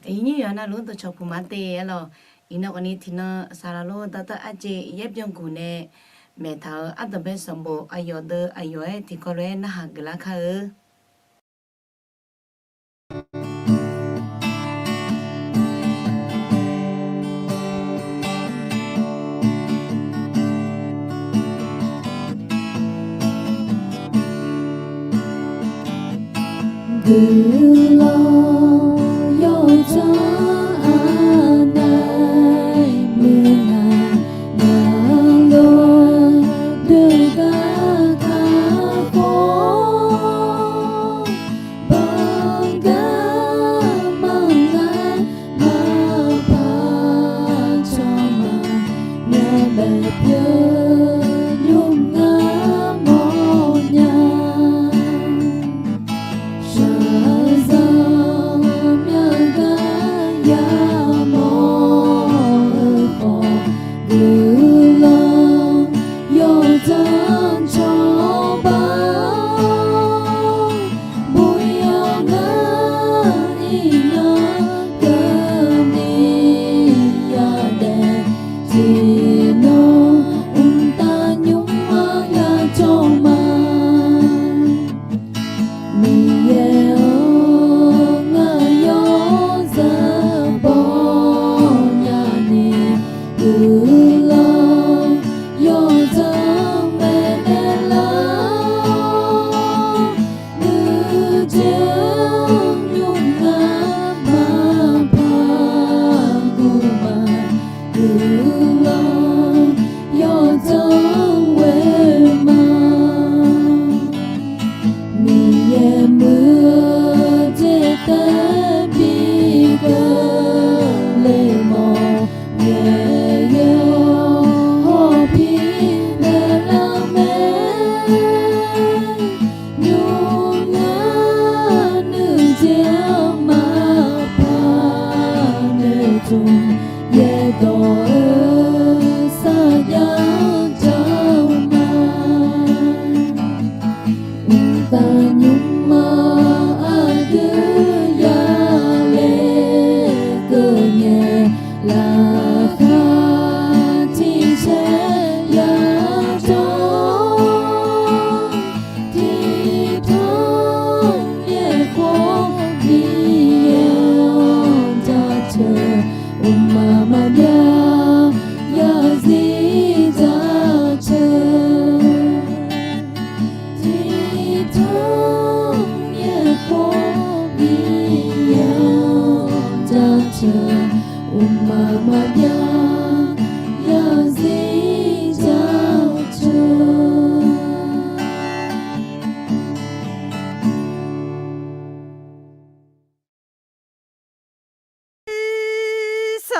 ý như vậy là luôn tôi chọc phụ mát tê lo ý nó cái này thì nó sao là luôn ta ta ăn chế ép trong củ nè mẹ thở ăn tầm bên sầm bộ ai yo ấy thì có lẽ nó hàng cái lá khờ cứ lo yo cho anh này mưa ngàn ngàn đôi đưa cả phố bằng cả mang ngàn mà pa cho mà nghe bè nhớ nhung ngã một nhà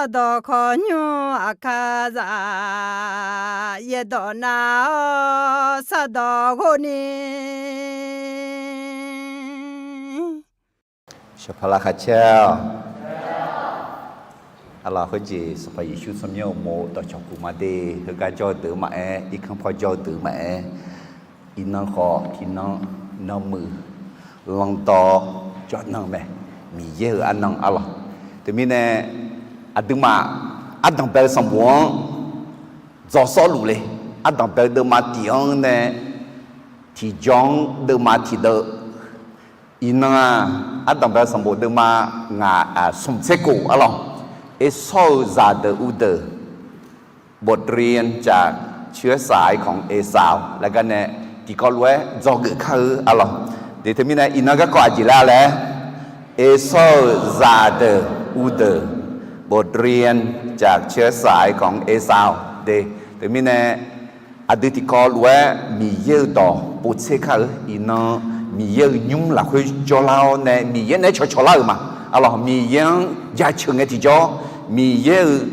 do konyo akaza yedo na sado goni Shapala khachel Allah hoji supaya isu semua mo to choku made hega jo de ma e ikan pho jo de ma e ina kho kina na mu long to cho nang me mi ye anang Allah te mi ne aduma adang bel sambuang zo so lu le adang bel de ma tiang ne ti jong de ma ti de ina adang bel sambu de ma nga sum se ko Allahเอโซซาเดอูเดบทเรียนจากเชื้อสายของเอสาวแล้วก็เนี่ยที่เขารู้ว่าจอกคืออะไรเดี๋ยวที่มีเนี่ยอินก็กว่าจีแล้วแหละเอโซซาเดอูเดบทเรียนจากเชื้อสายของเอสาวเดี๋ยวที่มีเนี่ยอดีตที่เขารู้ว่ามีเยอะต่อปุถุชนคืออินมีเยอะยุ่งหลักคือจะเล่าเนี่ยมีเยอะเนี่ยชอเล่ามาalors miyan ya chunga ti jo miyan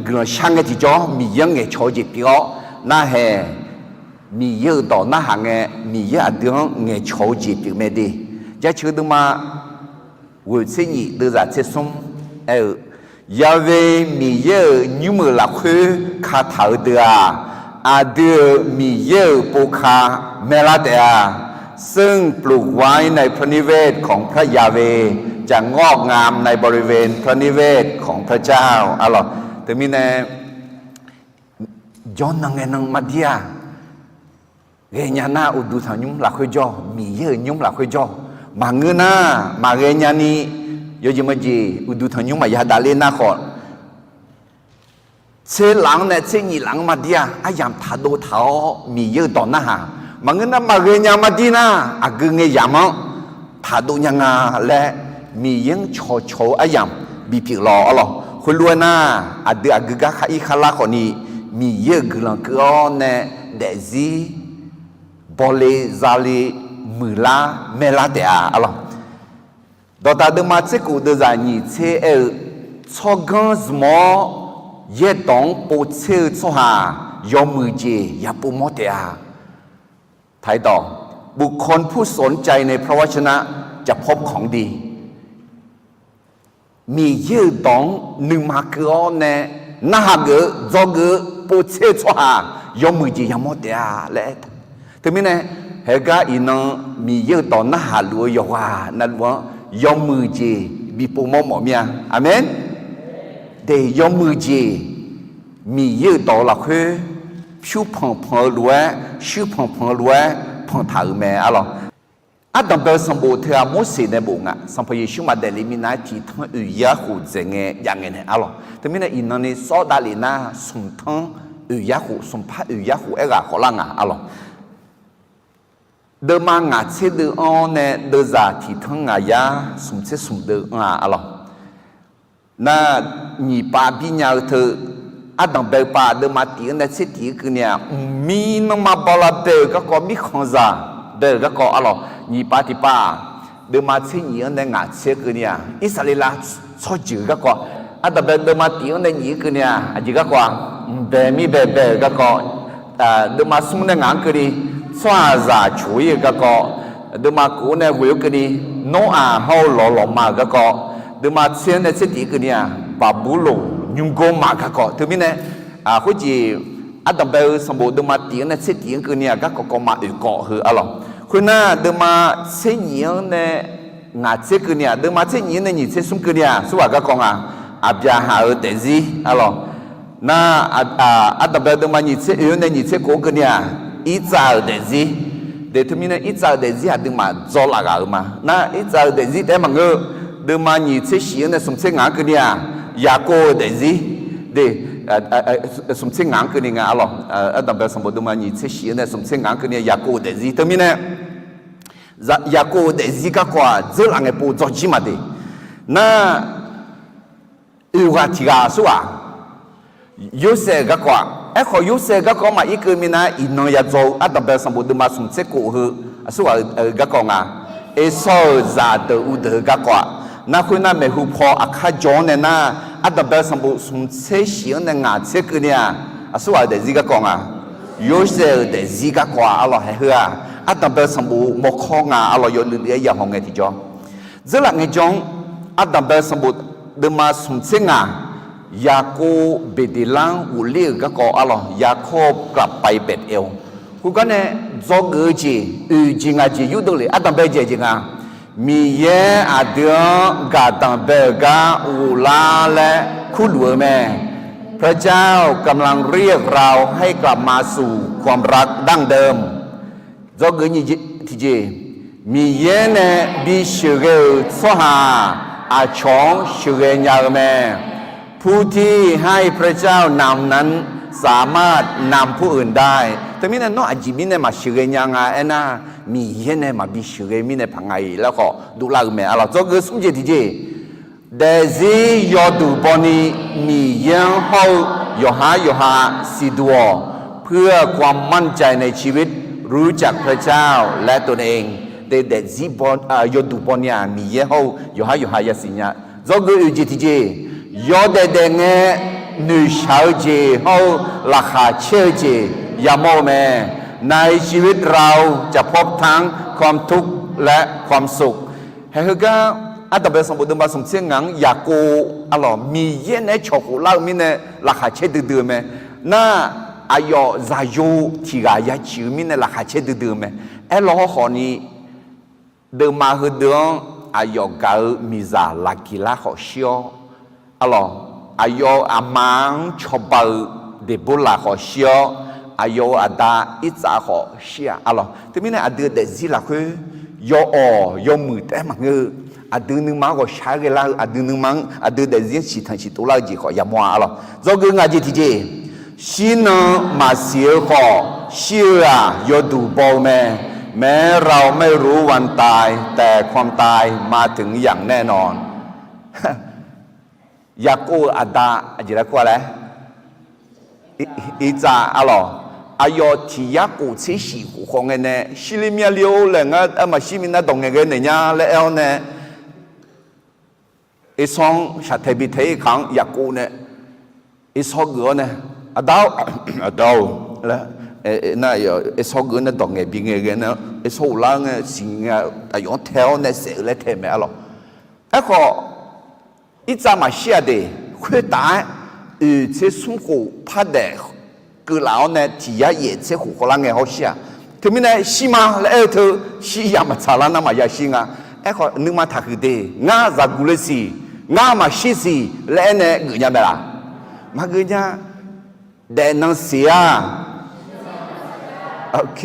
gna shanga ti jo miyan nge choji pyo na he miyo do na ha nge miya adong nge choji pyo me de ja chu de ma wo se ni de za che sum ya ve miyo nyumu la khu kha thau de a de miyo po kha me la deซึ่งปลูกไว้ในพระนิเวศของพระยาเว จะงอกงามในบริเวณพระนิเวศของพระเจ้าอะล่ะแต่มีแน่ย้อนนังเงนังมาเดียเรียนนาอุดูทางยุ่งหลักคุยจ่อมีเยอะยุ่งหลักคุยจ่อมาเงินนะมาเรียนนี้ยอมมาจีอุดูทางยุ่งมายาดาเลน่าขอเชื่อหลังเนี่ยเชื่อหลังมาเดียอายามทัดโดเท้ามีเยอะต่อหน้ามาเงินนะมาเรียนมาดีนะอากึ่งเงียามทัดโดยังไงและมียังโชอายามบีพิลออ๋อคุณรู้นะอดีอากึ่งข้าอีข้าละคนนี้มีเยอะกลังก็เนี่ยเดซีบอลเลซาลีมือลาเมลาเดียอ๋อดอตาเดมาเซกูเดจานีเชชอกันสมอเยตองปูเชชหายอมมือเจยาปูโมเตียไทยต่อบุคคลผู้สนใจในพระวจนะจะพบของดีมีเยตองหนึ่งมาเกอเนน่าเกอจอเกอปูเชชหายอมมือเจยาโมเตียและถึงแม้เนี่ยเฮกาอินมีเยตองน่าหาลัวยว่านั่นว่ายอมมือเจบีปูโมหมอเมียอาเมนเดยอมมือเจมีเยอะต่อละคือชูพังรวยชูพังรวยพังถ่ายแม่อะไรอาดัมเบลสมบูรณ์เธอโมเสสในบุงสัมพยิชุมาเดลิมินาที่ทั้งอุยาหูเจงอย่างเงี้ยอะไรแต่ไม่ได้อินนี่ซอดาลินาสมทั้งอุยาหูสมพัดอุยาหูเอกาขอลังอะไรเดิมงาเชเดออนเนี่ยเดจาที่ทั้งงายาสมเชสมเดอะไรน่ามีป้าบิญญาเธออาดัมเบลป้าเดิมมาตีเนี่ยเสตีคือเนี่ยมีน้องมาบอลเบลก็มีขอนซาเบลก็อะไรมีป้าที่ป้าเดิมมาเชี่ยเนี่ยงาเชคือเนี่ยอิสราเอลชอบจืดก็อาดัมเบลเดิมมาตีเนี่ยยี่คือเนี่ยจีก็เบลมีเบลก็เดิมมาสุ่มเนี่ยงานคือดีสวาจาช่วยก็เดิมมากูเนี่ยวิวคือดีโนอาเขาหล่อมาก็เดิมมาเชี่ยเนี่ยเสตีคือเนี่ยบาบูโลยุงโกมาก็ถึงมีเนี่ยเขาจีอาดัมเบลสมบูรณ์เดิมมาตีเนี่ยเสตีคือเนี่ยก็มาอุกเหรออะไรคุณน่ะเดิมมาเชี่ยเนี่ยงาเชี่ยคือเนี่ยเดิมมาเชี่ยเนี่ยนี่เชี่ยสุ่มคือเนี่ยสว่าก็อาบยาหาเตจีอะไรน่ะอาดัมเบลเดิมมานี่เชี่ยเนี่ยนี่เชี่ยกูคือเนี่ยอีจ้าเดซีเดี๋ยวทุ่มนี้อีจ้าเดซีหัดดึงมาจอลากามาน่ะอีจ้าเดซีแต่มังเกอร์เดิมมานี่เชี่ยเนี่ยสมเชี่ยงานคือเนี่ยยาโกเดซีเดี๋ยวสมเชี่ยงานคือเนี่ยอะไรอาดัมเบลสมบูรณ์เดิมมานี่เชี่ยเนี่ยสมเชี่ยงานคือเนี่ยยาโกเดซีทุ่มนี้ยาโกเดซีก็กว่าเจอหลังไอ้ปูจอจิมาเดน่ะอุกาทิกาสัวยูเซก็กว่าขอยูเซก็มาอีกคือมีนะอินนอยาโจอาดัมเบลสมบูรณ์มาสมเสกุคือสัวก็กว่าเอโซซาเดอุเดก็กว่านักคุณน่ะไม่หูพออาคาจอนเนี่ยนะอาดัมเบลสมบูรณ์สมเสเสียงเนี่ยงาเสกุเนี่ยสัวเดซิก็กว่ายูเซเดซิก็กว่าอัลลอฮ์ให้เหืออาดัมเบลสมบูรณ์มกข้องอัลลอฮ์ยนเลียยาหงเงที่จอเจอหลังไงจงอาดัมเบลสมบูรณ์เดิมมาสมเสงายาโคบเบดิลังอุลีก็อัลลอฮ์ยาโคบกลับไปเบ็ดเอวคุณก็เนี่ยจอกจีจริงจียุดเลยอาดัมเบลจริงมีเยอาเดียกาตังเบลกาอุลาและคุณรู้ไหมพระเจ้ากำลังเรียกเราให้กลับมาสู่ความรักดั้งเดิมจอกนี่ที่จีมีเยเนี่ยบิชเกสหาอาชงชเกญาเมผู้ที่ให้พระเจ้านำนั้นสามารถนำผู้อื่นได้แต่มีเนี่ยน้องอาจิมิเนี่ยมาชื่อยังไงนะมีเห็นเนี่ยมาบิชื่อมีเนี่ยพังไงแล้วก็ดูแลแม่อะไรจก็สมเจติเจเดซี่ยอดูบอนีมียังเขาโยฮาสิดัวเพื่อความมั่นใจในชีวิตรู้จักพระเจ้าและตนเองเดซี่บอนยอดูบอนีมียังเขาโยฮายาสิญาจก็อุจิติเจยอดเดงนูชาวเจเขาราคาเชื่อเจยามโมเมในชีวิตเราจะพบทั้งความทุกข์และความสุขเฮ้ยก็อาตมาสมบูรณ์มาสมเสียงงังอยากกูอะไรมีเย็นในชกุลามีเนี่ยราคาเชื่อดื้อไหมน่าอายอใจโยที่กายชิวมีเนี่ยราคาเชื่อดื้อไหมเอลล์ขอนี้เดิมมาคือเดือน ayo gau miza laki la ho shio alo ayo amang chobal de bola ho shio ayo ada itza ho shia alo thế mình ada de zila khu yo o yo mu te ma nge ada nung ma ho sha ge la ada nung mang ada de zin chi tan chi tu la ji ho ya mo alo zo ge nga ji ti ji xin ma xie ho xia yo du bo me แม้เราไม่รู้วันตายแต่ความตายมาถึงอย่างแน่นอนยากูอาดาอะไรนะกูอะไรอีจ่าอะไรอายอที่ยากูเชื่อสิหูของเงี้ยสิลิมีเลี้ยวเลยงั้นมาสิมีน่าตรงเงี้ยเนี่ยแล้วเนี่ยไอ้สองชาติบิเทขังยากูเนี่ยไอ้สองเกลือเนี่ยอาดาวแล้ว那有一số người那當嘅邊嘅呢，一數人嘅先啊，用條呢寫嚟睇咩咯？一個一陣嘛寫的，佢打這生活拍的，佢老呢提下嘢，這湖可能嘅好寫。佢咪呢西馬嚟頭西亞嘛查啦，那嘛也行啊。一個你嘛睇佢哋，我在古嚟時，我嘛寫時嚟呢佢呀咩啦？嘛佢呀，但能寫啊。OK,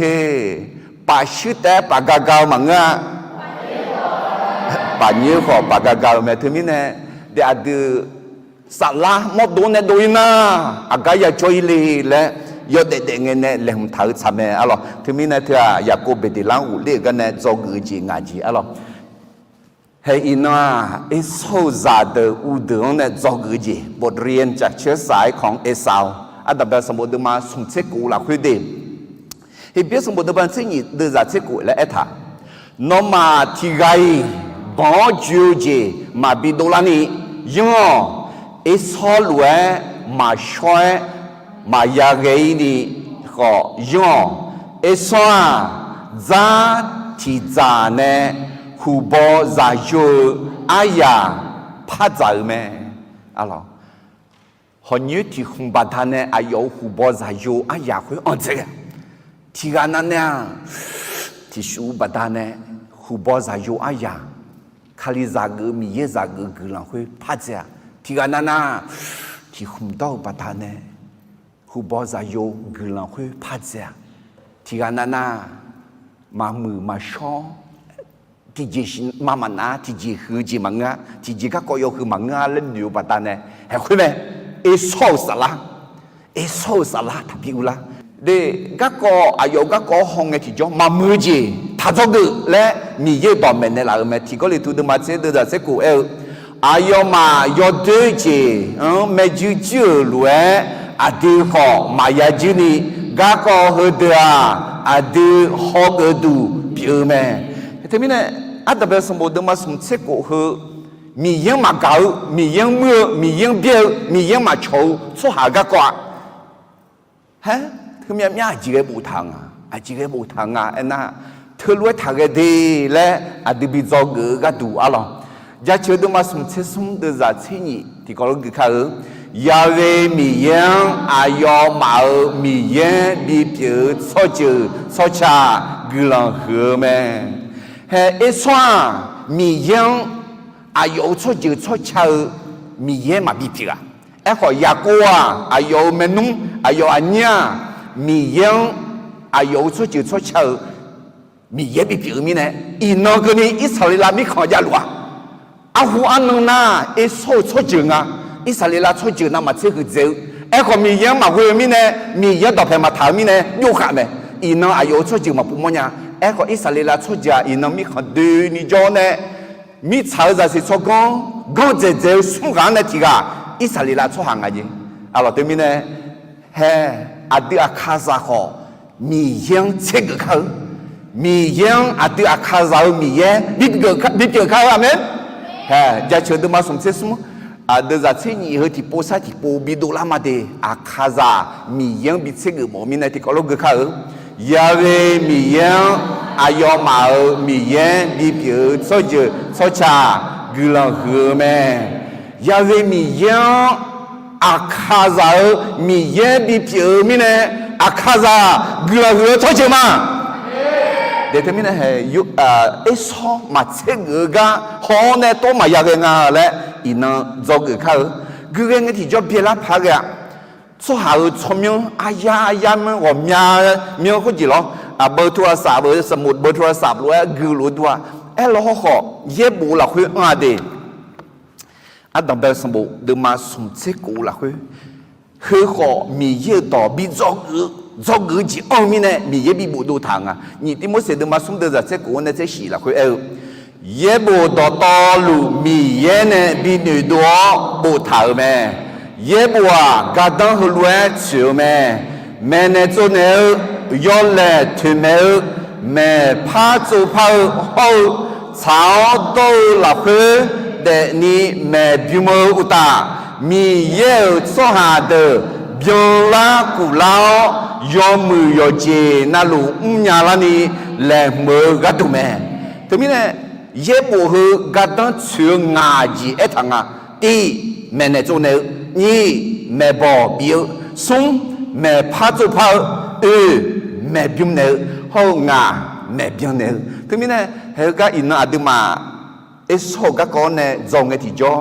pasute pagagal manga, banyak kok pagagal macam ni. Dia ada salah mau dona doina, agak ya joyli le, yo dengan le hum tahu sama alo. Macam ni dia Yakub bedilang uli kan jogi ngaji alo. Hei ina Esau zada udang jogi บทเรียนจากเชื้อสายของเอสาวอันดับสมบูรณ์มาส่งเช็คกูหลักคุยเดเบียสมบูรณ์บันทึกนี้เดือดเช็คกูและเอธานมาที่ไงบ่จูเจมาบิดลานียังเอสอลเวมาช่วยมายาเกนีก็ยังเอสอซาที่จานเนคูบอซาโยอายาพัดใจไหมอะไรคนยุติคงบัดเนี่ยอายุคูบอซาโยอายาคุยอ่อนเจที่กันนั้นเนี่ยที่ชูบัดเนี่ยคูบอซาโยอายาคาลิซาเกมีเยซาเกกลังคุยพัดเจที่กันนั้นที่คุมดาวบัดเนี่ยคูบอซาโยกลังคุยพัดเจที่กันนั้นมามือมาช้อที่จีมามันนะที่จีคือจีมังงะที่จีก็ก็ยคือมังงะเล่นอยู่ปัตตานีเห็นไหมเอโซสละทับพิวละเด็กก็อายุก็ห้องที่จอมามือจีถ้าจอกและมีเยบอมเมนเนี่ยละเมื่อที่ก็เลยทุกมาเจอเดือดเสกูอายุมายอดเดจีไม่จืดรวยอดีตก็มายาจีนี่ก็เฮเดียอดีตฮอกดูพิวแม่ทีนี้เนี่ยอัตราสมบูรณ์มาสมเช็คกูคือมียังมาเก่ามียังเมื่อมียังเบี้ยวมียังมาโชว์สู้หากกว่าฮะคือมีอะไรจีเกบุทังอ่ะจีเกบุทังอ่ะไอ้น่ะเธอรู้ทางดีและอดีตบิจอกก็ดูอะไรจะเชื่อดูมาสมเช็คสมเดือดเช่นนี้ที่เขาเรียกคือยาเวมียังอายุมามียังบีเปียวโซจืโซชากลังเหือแม่เฮ้ไอ้ส่วนมียังอายุโซจืโซชามียังมาบีเปียวไอ้ขอยากัวอายุเมนุอายุอันเนี้ยมียังอายุโซจืโซชามียังบีเปียวมีเนี่ยอีนอกนี้อิสราเอลมีขอยาลัวอาหูอันนั้นน่ะไอ้โซจืงอ่ะอิสราเอลช่วยจีนมาเชื่อคือเจ้าไอ้คนมีเยอะมาคุยมีเนี่ยมีเยอะต่อไปมาถามมีเนี่ยยุ่งขนาดไหนอีน้องอายุช่วยจีนมาปุ่มเนี่ยไอ้คนอิสราเอลช่วยจีนอีน้องมีคนดูนี่จอเนี่ยมีชาวจะสิช่วยก็เจ้าสุ่มกันเนี่ยที่ก็อิสราเอลช่วยหางอะไรอะไรตัวมีเนี่ยเฮ้อดีตข้าศึกมีเยอะเชื่อเขามีเยอะอดีตข้าศึกมีเยอะบิดเกี่ยวเขาอ่ะมั้ยเฮ้จะเชื่อดูมาสมเสสมada zat ni hati posa ti po bidola made akaza mi yang bitsege mo mi na ti kolo ge kha ya ve mi yang ayo ma mi yang bi pyo so je so cha gu la he me ya ve mi yang akaza mi yang bi pyo mi ne akaza gu la he so je ma เดี๋ยวนี้เนี่ยยุไอ้ซ้อมาเช็คก็ฮอเนี่ยตัวมาอยากงาแหละอีนั่งจอกเขาคือเงี้ยที่จะเปลี่ยนพักอ่ะส่วนหาชมยังอายามันว่ามีคนจีหรอเบอร์โทรศัพท์เบอร์สมุดเบอร์โทรศัพท์รู้กูรู้ตัวเราขอเย็บบุหรี่คุยอะไรดับเบิลสมบูรณ์เดิมาสมเช็คกูละคือขอมีเยอะต่อบีจอกจีมีเนี่ยมีเยบีบุดูทางนี่ที่มันเสด็จมาสมเด็จเช็คกูเนี่ยจะสีละเยบุต่อลูมีเยเนี่ยบีหนึ่งตัวบุทางแม่เยบัวกาดังหัวเชื่อแม่เนี่ยตัวเนี่ยยอดเลยถึงแม่พาจูพาเอาชาวตัวละเดนี่แม่บิวมืออุตามีเยอะสหาเดบิวลากุลายอมือยอเจนั่นลูญาลานี่แหลมมือกัดแม่ถึงมีเนี่ยเย็บบัวกัดตั้งเชื่องาจีเอทังตีแม่เนี่ยตัวเนี่ยนี่แม่บ่บิวส่งแม่พาจูพาแม่บิวเนี่ยห้องาแม่บิวเนี่ยถึงมีเนี่ยเฮก็อินนาดูมาไอ้โซก็ก่อนเนี่ยจงไอ้ที่จ่อ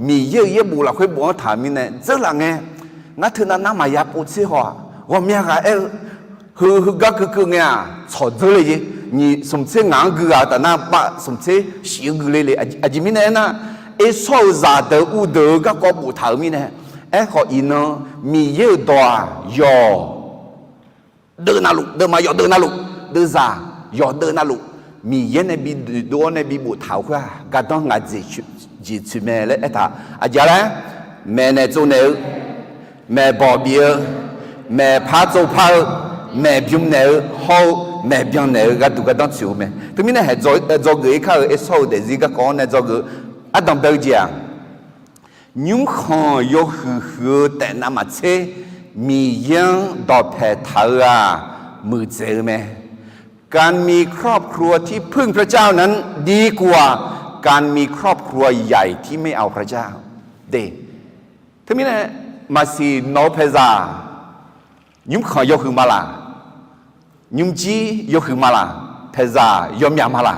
มีเยอะบุหรี่คุยบัวถามมีเนี่ยเจ้าหลังไงงั้นเธอนั้นมายาปุ๊บสิหัวว่าเมียก็คือก็คือเนี่ยชดเชยเลยนี่สมเด็จงานคือแต่น่าปะสมเด็จเสียงเลยอาจจะมีเนี่ยนะไอ้โซซาเดอุเดก็ก็บุถามมีเนี่ยไอ้ขออินนามีเยอะตัวยอเดินนาลุเดินมายอเดินนาลุเดินซายอเดินนาลุมีเย็นในบีดูในบีบุถาวว่าก็ต้องงานจีชุแม่เลยไอ้ท่าอาจารย์แม่ในตัวเนี่ยแม่บอบีแม่พาโจพาแม่บิวเนี่ยเขาแม่บิวเนี่ยก็ดูก็ต้องชิวแม่ถึงมีเนี่ยให้จอกเขาไอ้โซ่เดี๋ยวก็ก่อนเนี่ยจอกดังเบลเจียยุ่งข้อยกคือแต่น้ำมันเชมียังดอกแพทย์มือเจอแม่การมีครอบครัวที่พึ่งพระเจ้านั้นดีกว่าการมีครอบครัวใหญ่ที่ไม่เอาพระเจ้าเด็กทั้งนี้นะมาสีโนเพซายุ่งขอยกขึ้นมาละยุ่งจียกขึ้นมาละเพซายอมยามาละ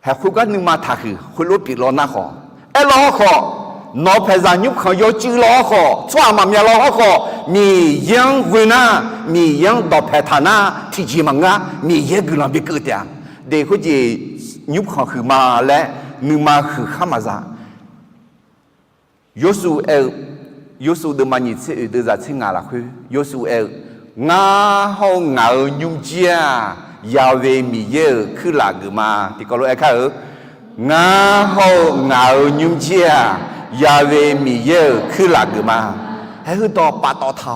หากคุณก็นึกมาถักคือคุณรู้ปีล้อหน้าขอล้อขอนอเพซายุ่งขอยกจีล้อขอชั่วมาเมียล้อขอมียังวินามียังดอกแพทานาที่จีมังงะมีเยอะกุลาบิกเตียเด็กคนจียุบขอคือมาและนึกมาคือข้ามาซาโยสูเดมันยิเสเดจะชิงาละคือโยสูงาห้องงายุ่งเจียยาเวมีเยอะคือหลักมาที่ก็รู้ไอ้ข้างาห้องงายุ่งเจียยาเวมีเยอะคือหลักมาให้คือต่อปะต่อเท้า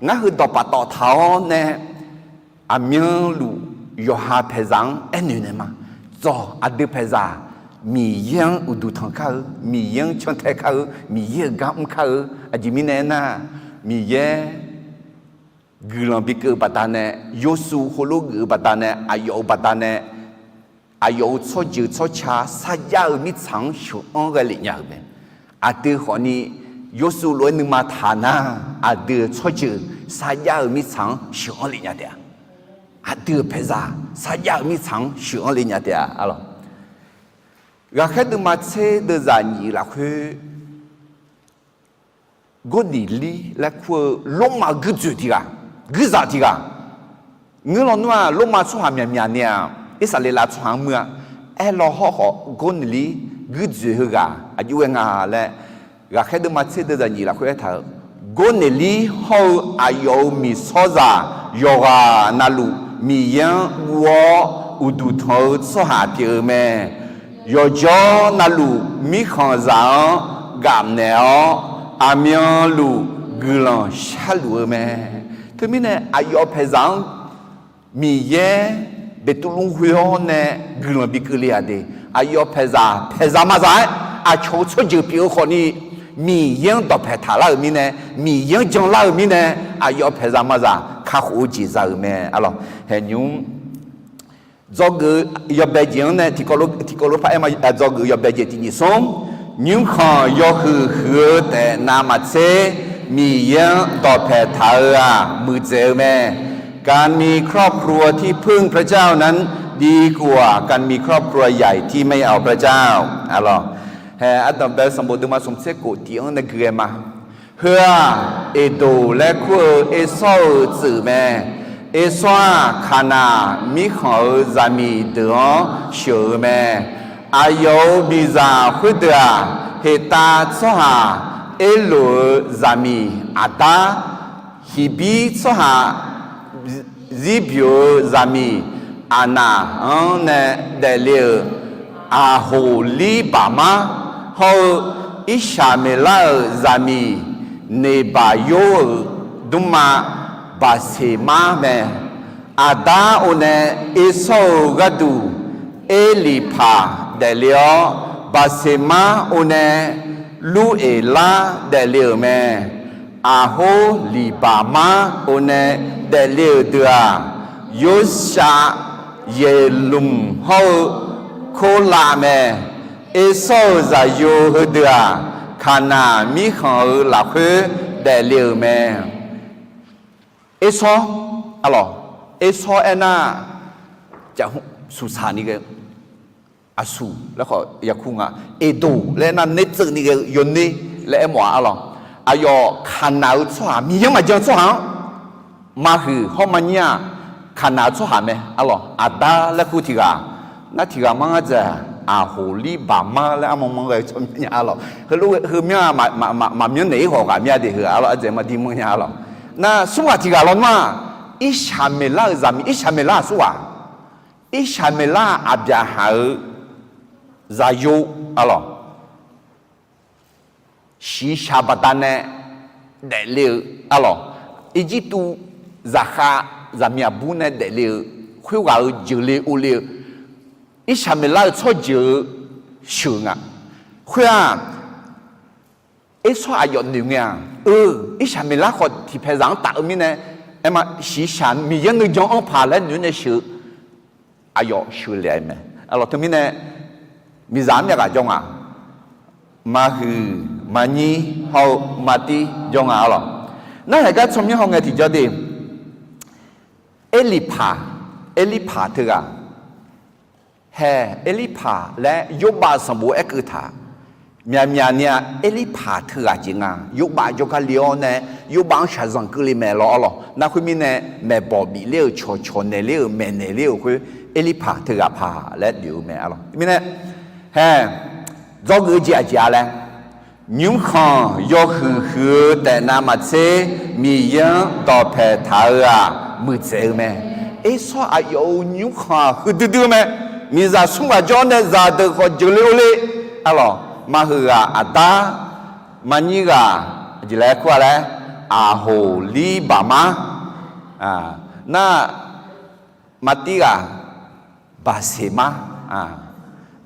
งั้นคือต่อปะต่อเท้าเนี่ยอามีลูยอหาเพซังเอ็นอยู่เนี่ยมาจ่ออดีเพซามียังอุดุทางเขามียังชนเทเขามียังกำเขาอาจิมิเนน่ามีเยกุลบิกปัตตาเนยสูโคโลกปัตตาเนอายุปัตตาเนอายุชั่วจืดชั่วชาสัญญามิสังชุอังกฤษเนี่ยเป็นอาเดือคนนี้ยสูล้วนนึกมาฐานะอาเดือชั่วจืดสัญญามิสังชุอังกฤษเนี่ยเดียอาเดือเพซาสัญญามิสังชุอังกฤษเนี่ยเดียอะไรก็แค่ดูมาเชื่อเดินจากนี้ละคือกูดีลีและคือลงมากุจุที่กะกุจที่กะเงินเราเนี่ยลงมาช่วยเมียเนี่ยอิสราเอลช่วยเมื่อเราห่อกูดีลีกุจุที่กะอายุเงาและก็แค่ดูมาเชื่อเดินจากนี้ละคือถ้ากูดีลีห่ออายุมีโซซายกานาลูมียังวัวอุดุทอช่วยเกี่ยวแม่ยอจอนาลูมีข้อสารกำเนิดอามีลูกุลาชัลว์แม่ถึงมีเนี่ยอายุเพซังมีเย่เบตุลุงหัวเนี่ยกุลาบิกเลียดีอายุเพซามาใจอาชูชุดจีบิวคนนี้มียังต่อเพทาลามีเนี่ยมียังจังลามีเนี่ยอายุเพซามาใจข้าหูจีซาแม่อะไรเห็นยุ่งจอกยอบเบจิงเนี่ยที่เขารู้พระเอ็มจอกยอบเบจิที่นี่ส่งยุ่งขอยกคือแต่นามาเซมียังต่อเพทามือเจอแม่ การมีครอบครัวที่พึ่งพระเจ้านั้นดีกว่าการมีครอบครัวใหญ่ที่ไม่เอาพระเจ้าอะไรแห่อัตตาเบลสมบูรณ์มาสมเสกุที่อันนั้นคือมาเฮือเอโดและคู่เอโซจือแม่เอโซขานามิขอจามีเดือเชื่อแม่อายุบิซาขุดาเฮตาโซฮาเอโลจามีอาตาฮิบิโซฮาซิบิโอจามีอานาอันเนเดลีอาโฮลีบามาฮออิชาเมลาจามีเนบาโยดุมาบาเซมาเมอาดาโอเนเอโซกาดูเอลิพาเดลีโอบาเซมาโอเนลูเอลาเดลีโอเมอาโฮลีบามาโอเนเดลีโอเดอาโยชาเยลุมฮอโคลาเมเอโซซาโยฮเดอาขานามิขอหลักเดลียวแม่เอซออะไรเอซอเอน่าจะสุสานี่ก็อาสูแล้วก็อยากคุงอ่ะเอโดและนั่นเนซึนี่ก็ยนนี่และหมออะไรอายอขานาอุตสามียังมาเจอสหมาคือห้องมันเนี่ยขานาอุตสาไหมอะไรอาดาและกูทีกานั่นทีกามันก็จะอาโหลีบามาแล้วมองเลยชมเนี่ยอะไรคือรู้คือเมียมาเมียไหนหัวกันเมียเดียวอะไรอาจจะมาดีมึงเนี่ยอะไรน่ะสุวาทีกาลอนมาอิชาเมล่าจามีอิชาเมล่าสุวาอิชาเมล่าอาบยาหาซาโยอะไรชีชาบัตันเนเดลิอะไรอีจิตุซาคาซามีอาบุเนเดลิคุยว่าจิลิอุลิ一下面那错就凶啊，会啊，一错还有牛啊，一下面那个提牌上打面呢，哎嘛，西山米样的种爬来牛呢修，哎呦修来没，啊老头面呢，米啥面个种啊，马去马尼好马地种啊咯，那大家从面行嘅提咗啲，เอลิพาเถอะเฮเอลิพาและยุบาสมบูเอกุธาเมียเนี่ยเอลิพาเถอะจริงอ่ะยุบาโยกาเลียวเนี่ยยุบาชาซังกุลิเมลอลอนักคุยมีเนี่ยแม่บอบีเลี้ยวชนเนี่ยเลี้ยวแม่เนี่ยเลี้ยวคือเอลิพาเถอะพาและเดี๋ยวแม่อะไรมีเนี่ยเฮจอกือจีอาเลยยุมขังยกคือแต่นามาเซมียังต่อแผ่ทาระมือเจอแม่เอสอายุยุมขังคือดื้อแม่มีซาสุงว่าจอนเนี่ยซาเด็กเขาจุลิโอเลอะไรมาหืออาตามันนี่ก็จิเลกว่าเลยอาโหลีบามาน่ามาตีก็บาเซมา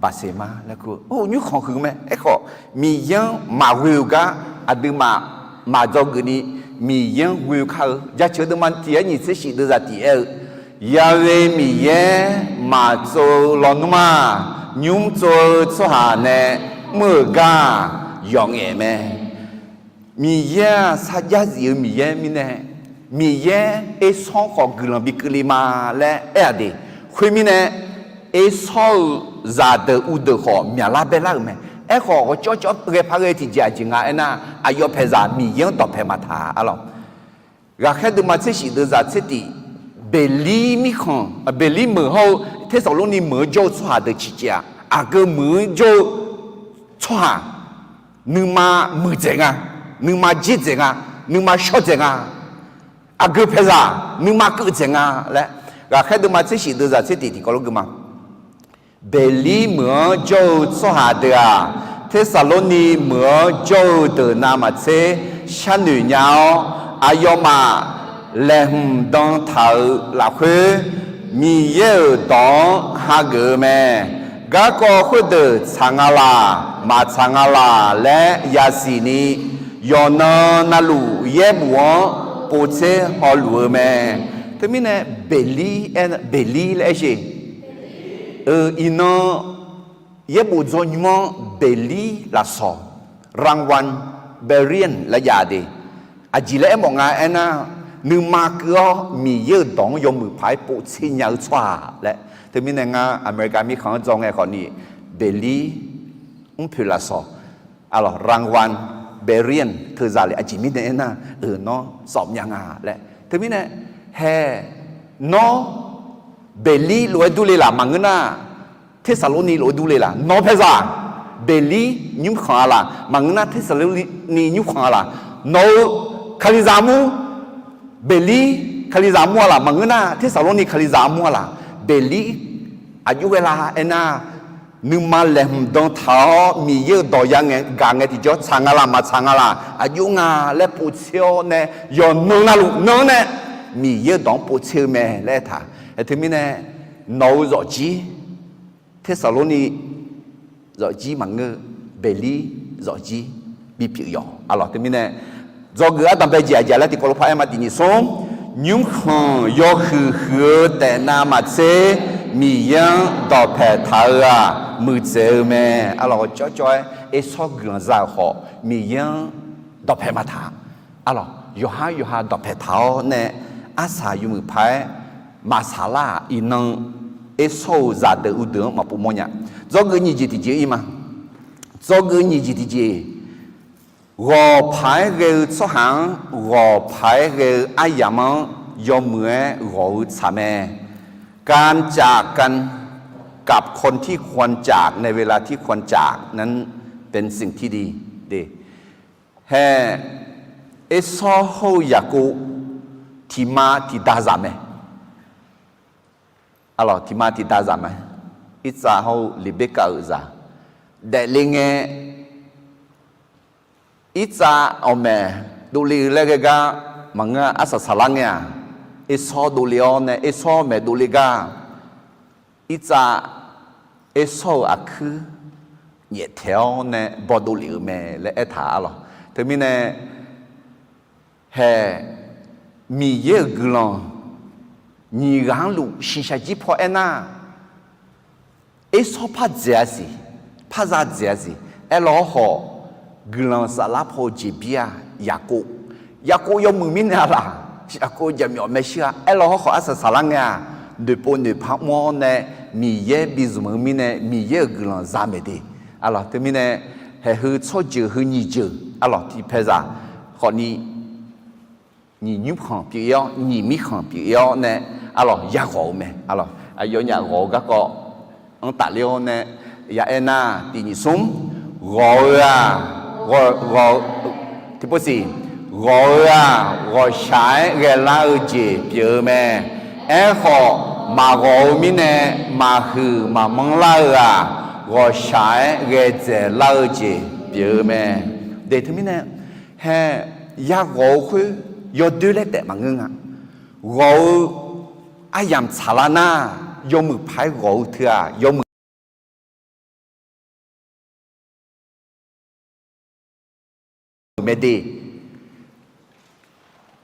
บาเซมาแล้วก็โอ้ยุคของคือไหมไอ้ข้อมียังมาวิวก็อดีมาจอกุนี่มียังวิวเขาจะเชื่อตัวมันที่นี่สิสิเดือดที่ยาเวมีเยมาโซลอนมายุมโซสหาเนเมื่อกายองเอเมมีเยสัจจิมีเยมีเนมีเยเอสองของกลังบิกลิมาและเอดีคุยมีเนเอสองซาเดอุดขอมีอะไรเบล่าเมเอขอก็จ่อเรียบเรียที่จะจริงอ่ะนะอายุเพซามียังต่อเพมาทาอะไรก็แค่ดูมาเสียดูจากเสียเบลีมิคอนเบลีมือเขาเทศโลนี่มือโจชัวเดชิจาอาก็มือโจชัวนึงมามือเจงอ่ะนึงมาจีเจงอ่ะนึงมาชอเจงอ่ะอาก็เพซานึงมาก็เจงอ่ะและก็แค่ดูมาเสียดูจากเสียที่ก็รู้กันมาเบลีมือโจชัวเดียเทศโลนี่มือโจเดนามาเซชันหนุ่ยาวอายุมาlem dong thảo là khuê mi yêu dong ha gơ me gà có khuê đờ changala ma changala lẽ ya si ni yo na na lu ye buo po che ho lu me thế mi nè beli lẽ gì ino ye bu zo nymo beli là so rang wan berian là ya đi à chỉ lẽ mọi ngày anh นึกมาก็มีเยอะดองยมือพายปูชิญญาชวาและถึงมีในงานอเมริกามีของจองไงคนนี้เบลลี่พูลาสอะไรรางวัลเบเรียนเธอจะเลยอาจิมิเนนะเนาะสอบยังไงและถึงมีเนี่ยแห่เนาะเบลลี่รวยดูเลยล่ะมังเงินน่ะเทสโลนีรวยดูเลยล่ะเนาะเพซ่าเบลลี่ยุ่งขวาล่ะมังเงินน่ะเทสโลนียุ่งขวาล่ะเนาะคาริซามูเบลลี่คาริซามัวล่ะมังเงินน่ะเทสโลนีคาริซามัวล่ะเบลลี่อายุเวลาน่ะนึกมาเล่มดองเท้ามีเยอะดอยังไงกางไงที่จะช่างอะไรมาช่างอะไรอายุงาและปูเชียวเนี่ยย้อนน้องนะลูกน้องเนี่ยมีเยอะดองปูเชียวแม่และท่าไอ้ที่มีเนี่ยน้องรอจีเทสโลนีรอจีมังเงเบลลี่รอจีบีพิยออะไรที่มีเนี่ยจอกเกอตั้งแต่เจียแล้วที่คนพายมาที่นี่ส่งยุ่งขันยอคือแต่นามาเซมียังดอกแผ่ทารามือเจอแม่อะไรก็จ่อยๆไอ้ชอบเกลือซาขอมียังดอกแผ่มาทาอะไรอยู่หาดอกแผ่เท้าเนี่ยอาศัยอยู่มือพายมาซาลาอีนังไอ้ชอบซาเดอุดมาปุ่มเนี่ยจอกเกอนี่จีที่เจอีมาจอกเกอนี่จีที่เจ我排个出行，我排个爱呀么，要么我啥么？การจากกันกับคนที่ควรจากในเวลาที่ควรจากนั้นเป็นสิ่งที่ดีแฮ่เอซอโฮยากูที่มาที่ดาซามอะไรที่มาที่ดาซามอิจาโฮลิเบกาอุซาแต่ลิงอิจาเอาแม่ดูลีเล็กก็มังอาศัยสลังเนี่ยเอซอดูลีออนเอซอแม่ดูลีกาอิจาเอซออักคือเหยียดแถวเนี่ยบอดูลีแม่และเอถาหรอถึงมีเนี่ยแห่มีเยอะกลอนนี่รังลูชิชาจิพอเอน่าเอซอพัดเจียสิพัดจัดเจียสิเอล้อหอกลอนสาลาพอจีบียากูยอมมือมินาล่ะaku jam yo mesia elo ho asa salanga de pone pa mo ne mi ye bizum mi ne mi ye glan zamede alors te mi ne he hu cho je hu ni je alors ti peza ho ni nyu khan pi yo ni mi khan pi yo ne alors ya go me alors ayo nya go ga ko on ta leo ne ya ena ti ni sum go ya go ti po si我晒个老姐表妹，哎好，马我们呢，马后马蒙老啊，我晒个这老姐表妹，对他们呢，还呀我会要对来的嘛个啊，我哎呀查啦呐，要么拍我特啊，要么没得。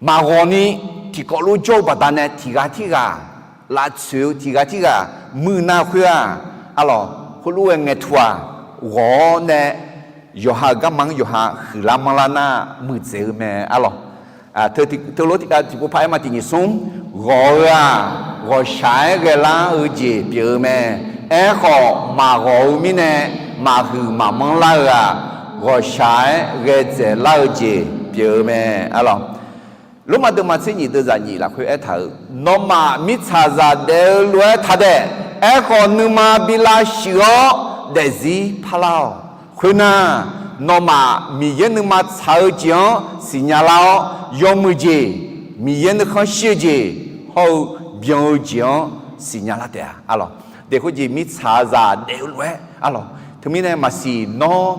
มาโกนี่ที่ก็รู้โจบัดนั้นเนี่ยที่กาลาชิวที่กามือหน้าคุยอะไรคุณรู้ยังไงทัววอเนี่ยอยู่หากำมังอยู่หาคือลามังลานามือเจอแม่อะไรเธอรู้ที่ผู้พายมาที่นี่ส่งวอใช้เวลาเจ็บเยอะแม่ขอมาโกมีเนี่ยมาคือมามังลาวอใช้เวเจลาเจ็บเยอะแม่อะไรลูกมาดูมาสิ่งนี้ตัวใจนี่ละคุยเถอะน้องมามิชาซาเดลวยทัดเดคนนึงมาบิลาชิโอเดซีพลาวคุยน่ะน้องมามีเย็นนึงมาชาวจีนสิญญาลาวยอมจีมีเย็นนึงเขาเชื่อจีเขาเบียงจีนสิญญาลาเดียอะไรเด็กคนจีมิชาซาเดลวยอะไรถึงมีเนี่ยมาสิน้อง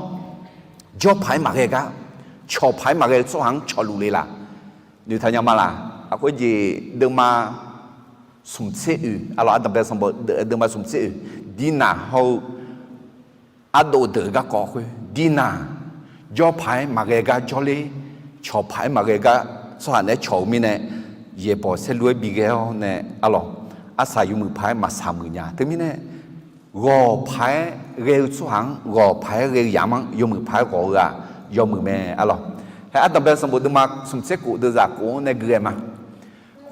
จบภายมาเกะชอบภายมาเกะส่วนชอบลุเลยล่ะนี่ทางยามาล่ะaku je dema sumceu alors ada besom dema sumceu dina ho ado de ga ko khu dina jo phai magega jole cho phai magega so han ne chou mi ne ye bo se lue bi ge ho ne alors asa yu mu phai ma sa mu nya te mi ne go phai ge su hang go phai ge yamang yu mu phai go ga yo mu me alorsให้อัตตาเป็นสมบูรณ์มาสมเสกุเดือดกูในเกลือมา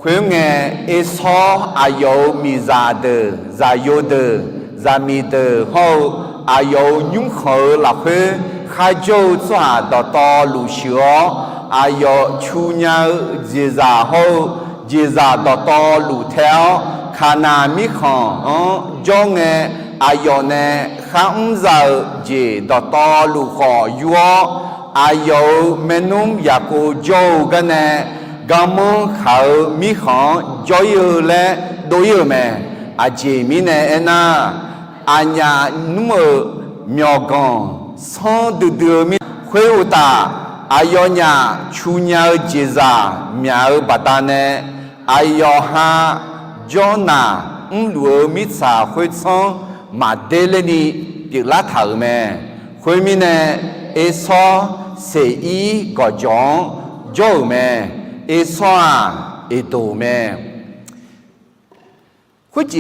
会眼一说还有米扎的、扎有的、扎米的后，还有永恒了会还就抓到路修，还有去年节日后节日到路条，看那米看叫眼还有呢看着节到路好远。还有美浓也个叫个呢，我们好米行就有嘞都有没？啊，前面呢那俺家那么苗刚上都得米会有大，还有呢去年节日苗不大呢，还有哈叫那路米茶会上马得了你别拉头没？后面呢一说。是一个种就咩，一算一度咩，或者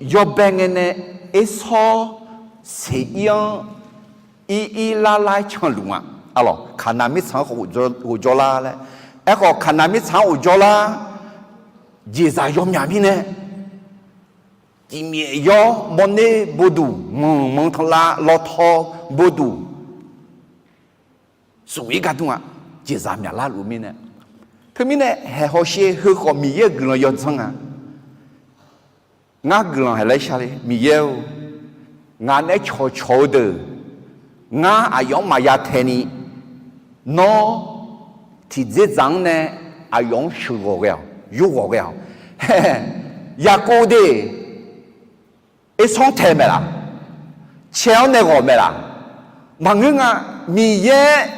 要变个呢，一说是一样，一拉拉长路啊，啊咯，看那米长胡椒啦嘞，一个看那米长胡椒啦，节日要咩米呢？今面要么呢不度，蒙头啦老头不度。所以讲啊，节日面拉路面呢，他们呢还好些很好米也个人要争啊，俺个人还来下来米也，俺那悄悄的，俺还要买呀台呢，喏，体这张呢还用手个呀，有个呀，嘿嘿，呀个的，一双台没啦，钱那个没啦。忙人啊，米也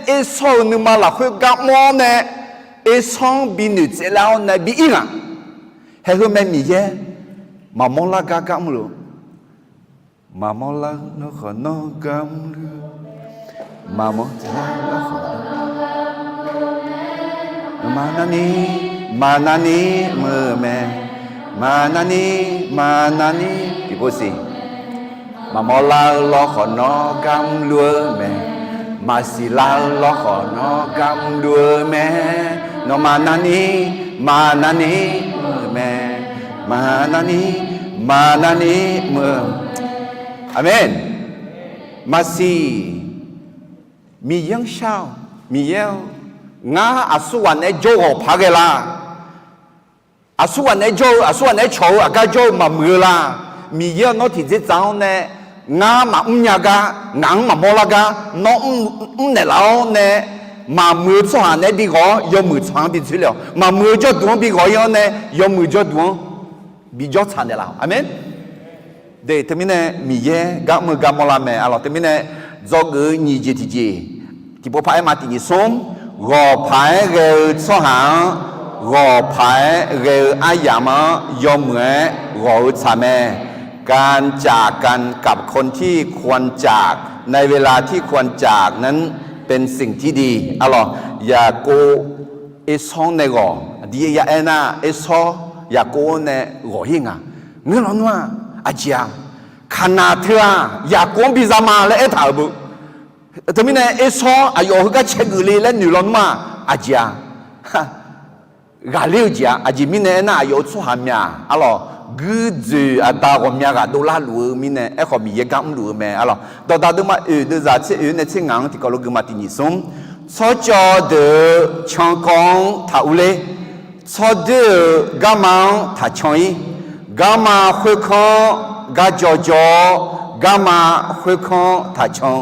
一说你妈拉会干么呢？一双比你这老呢比一啊，还会买米也，妈妈拉干干么了？妈妈拉那可那干么了？妈妈mana ni me mana ni thì bố gì mà mò la lo khó nó cam lúa mẹ mà xì la lo khó nó cam lúa mẹ nó mà nani mẹ mà nani mơ amen mà xì mi yang sao mi yeo ngã asuan ấy jo họ phá cái la asuan ấy chầu à cái jo mà mưa la mi yeo nó thì dễ dàng nè ngã mà nhà ga ngang mà mola ga nó nè lao nè mà mưa cho hàng nè bị gõ do mưa choáng bị chửi了mà mưa cho đuông bị gõ yo nè do mưa cho đuông bị cho chán nè lao amen để thế mình nè mi yeo gã mưa gã mola mẹ alo thế mình nè do cái nhị gì thì bộ phải mà thì nhị sống gò phải gờ cho hàng gò phải gờ ai giảm do mưa gò cha mẹ การจากกันกับคนที่ควรจากในเวลาที่ควรจากนั้นเป็นสิ่งที่ดีอะลออย่าโกเอซองเนกอดีอย่าเอน่าเอซออย่าโกเนกอหิงอ่ะเงื่อนนัวอาจารย์ขนาดเธออย่าโกบิซามาและเอถาบุแต่ไม่แน่เอซออายุก็เช็คเลยและหนุนมาอาจารย์กาเลี้ยวจ้าอาจารย์ไม่แน่น่าอายุสุหามีอะลอกูจะอาตาก็มีอะไรดูแลลูกมีเนี่ยไอ้คนมีเยอะกันลูกแม่อะล่ะตอนนั้นมาดูจากเชื่อเนี่ยเชื่องานที่เขาลูกมาที่นี่ส่งชอบจอดช่างกงท่าอุเลชอบดูกามังท่าช่วยกามาคุยข้องกาจอจอกามาคุยข้องท่าช่อง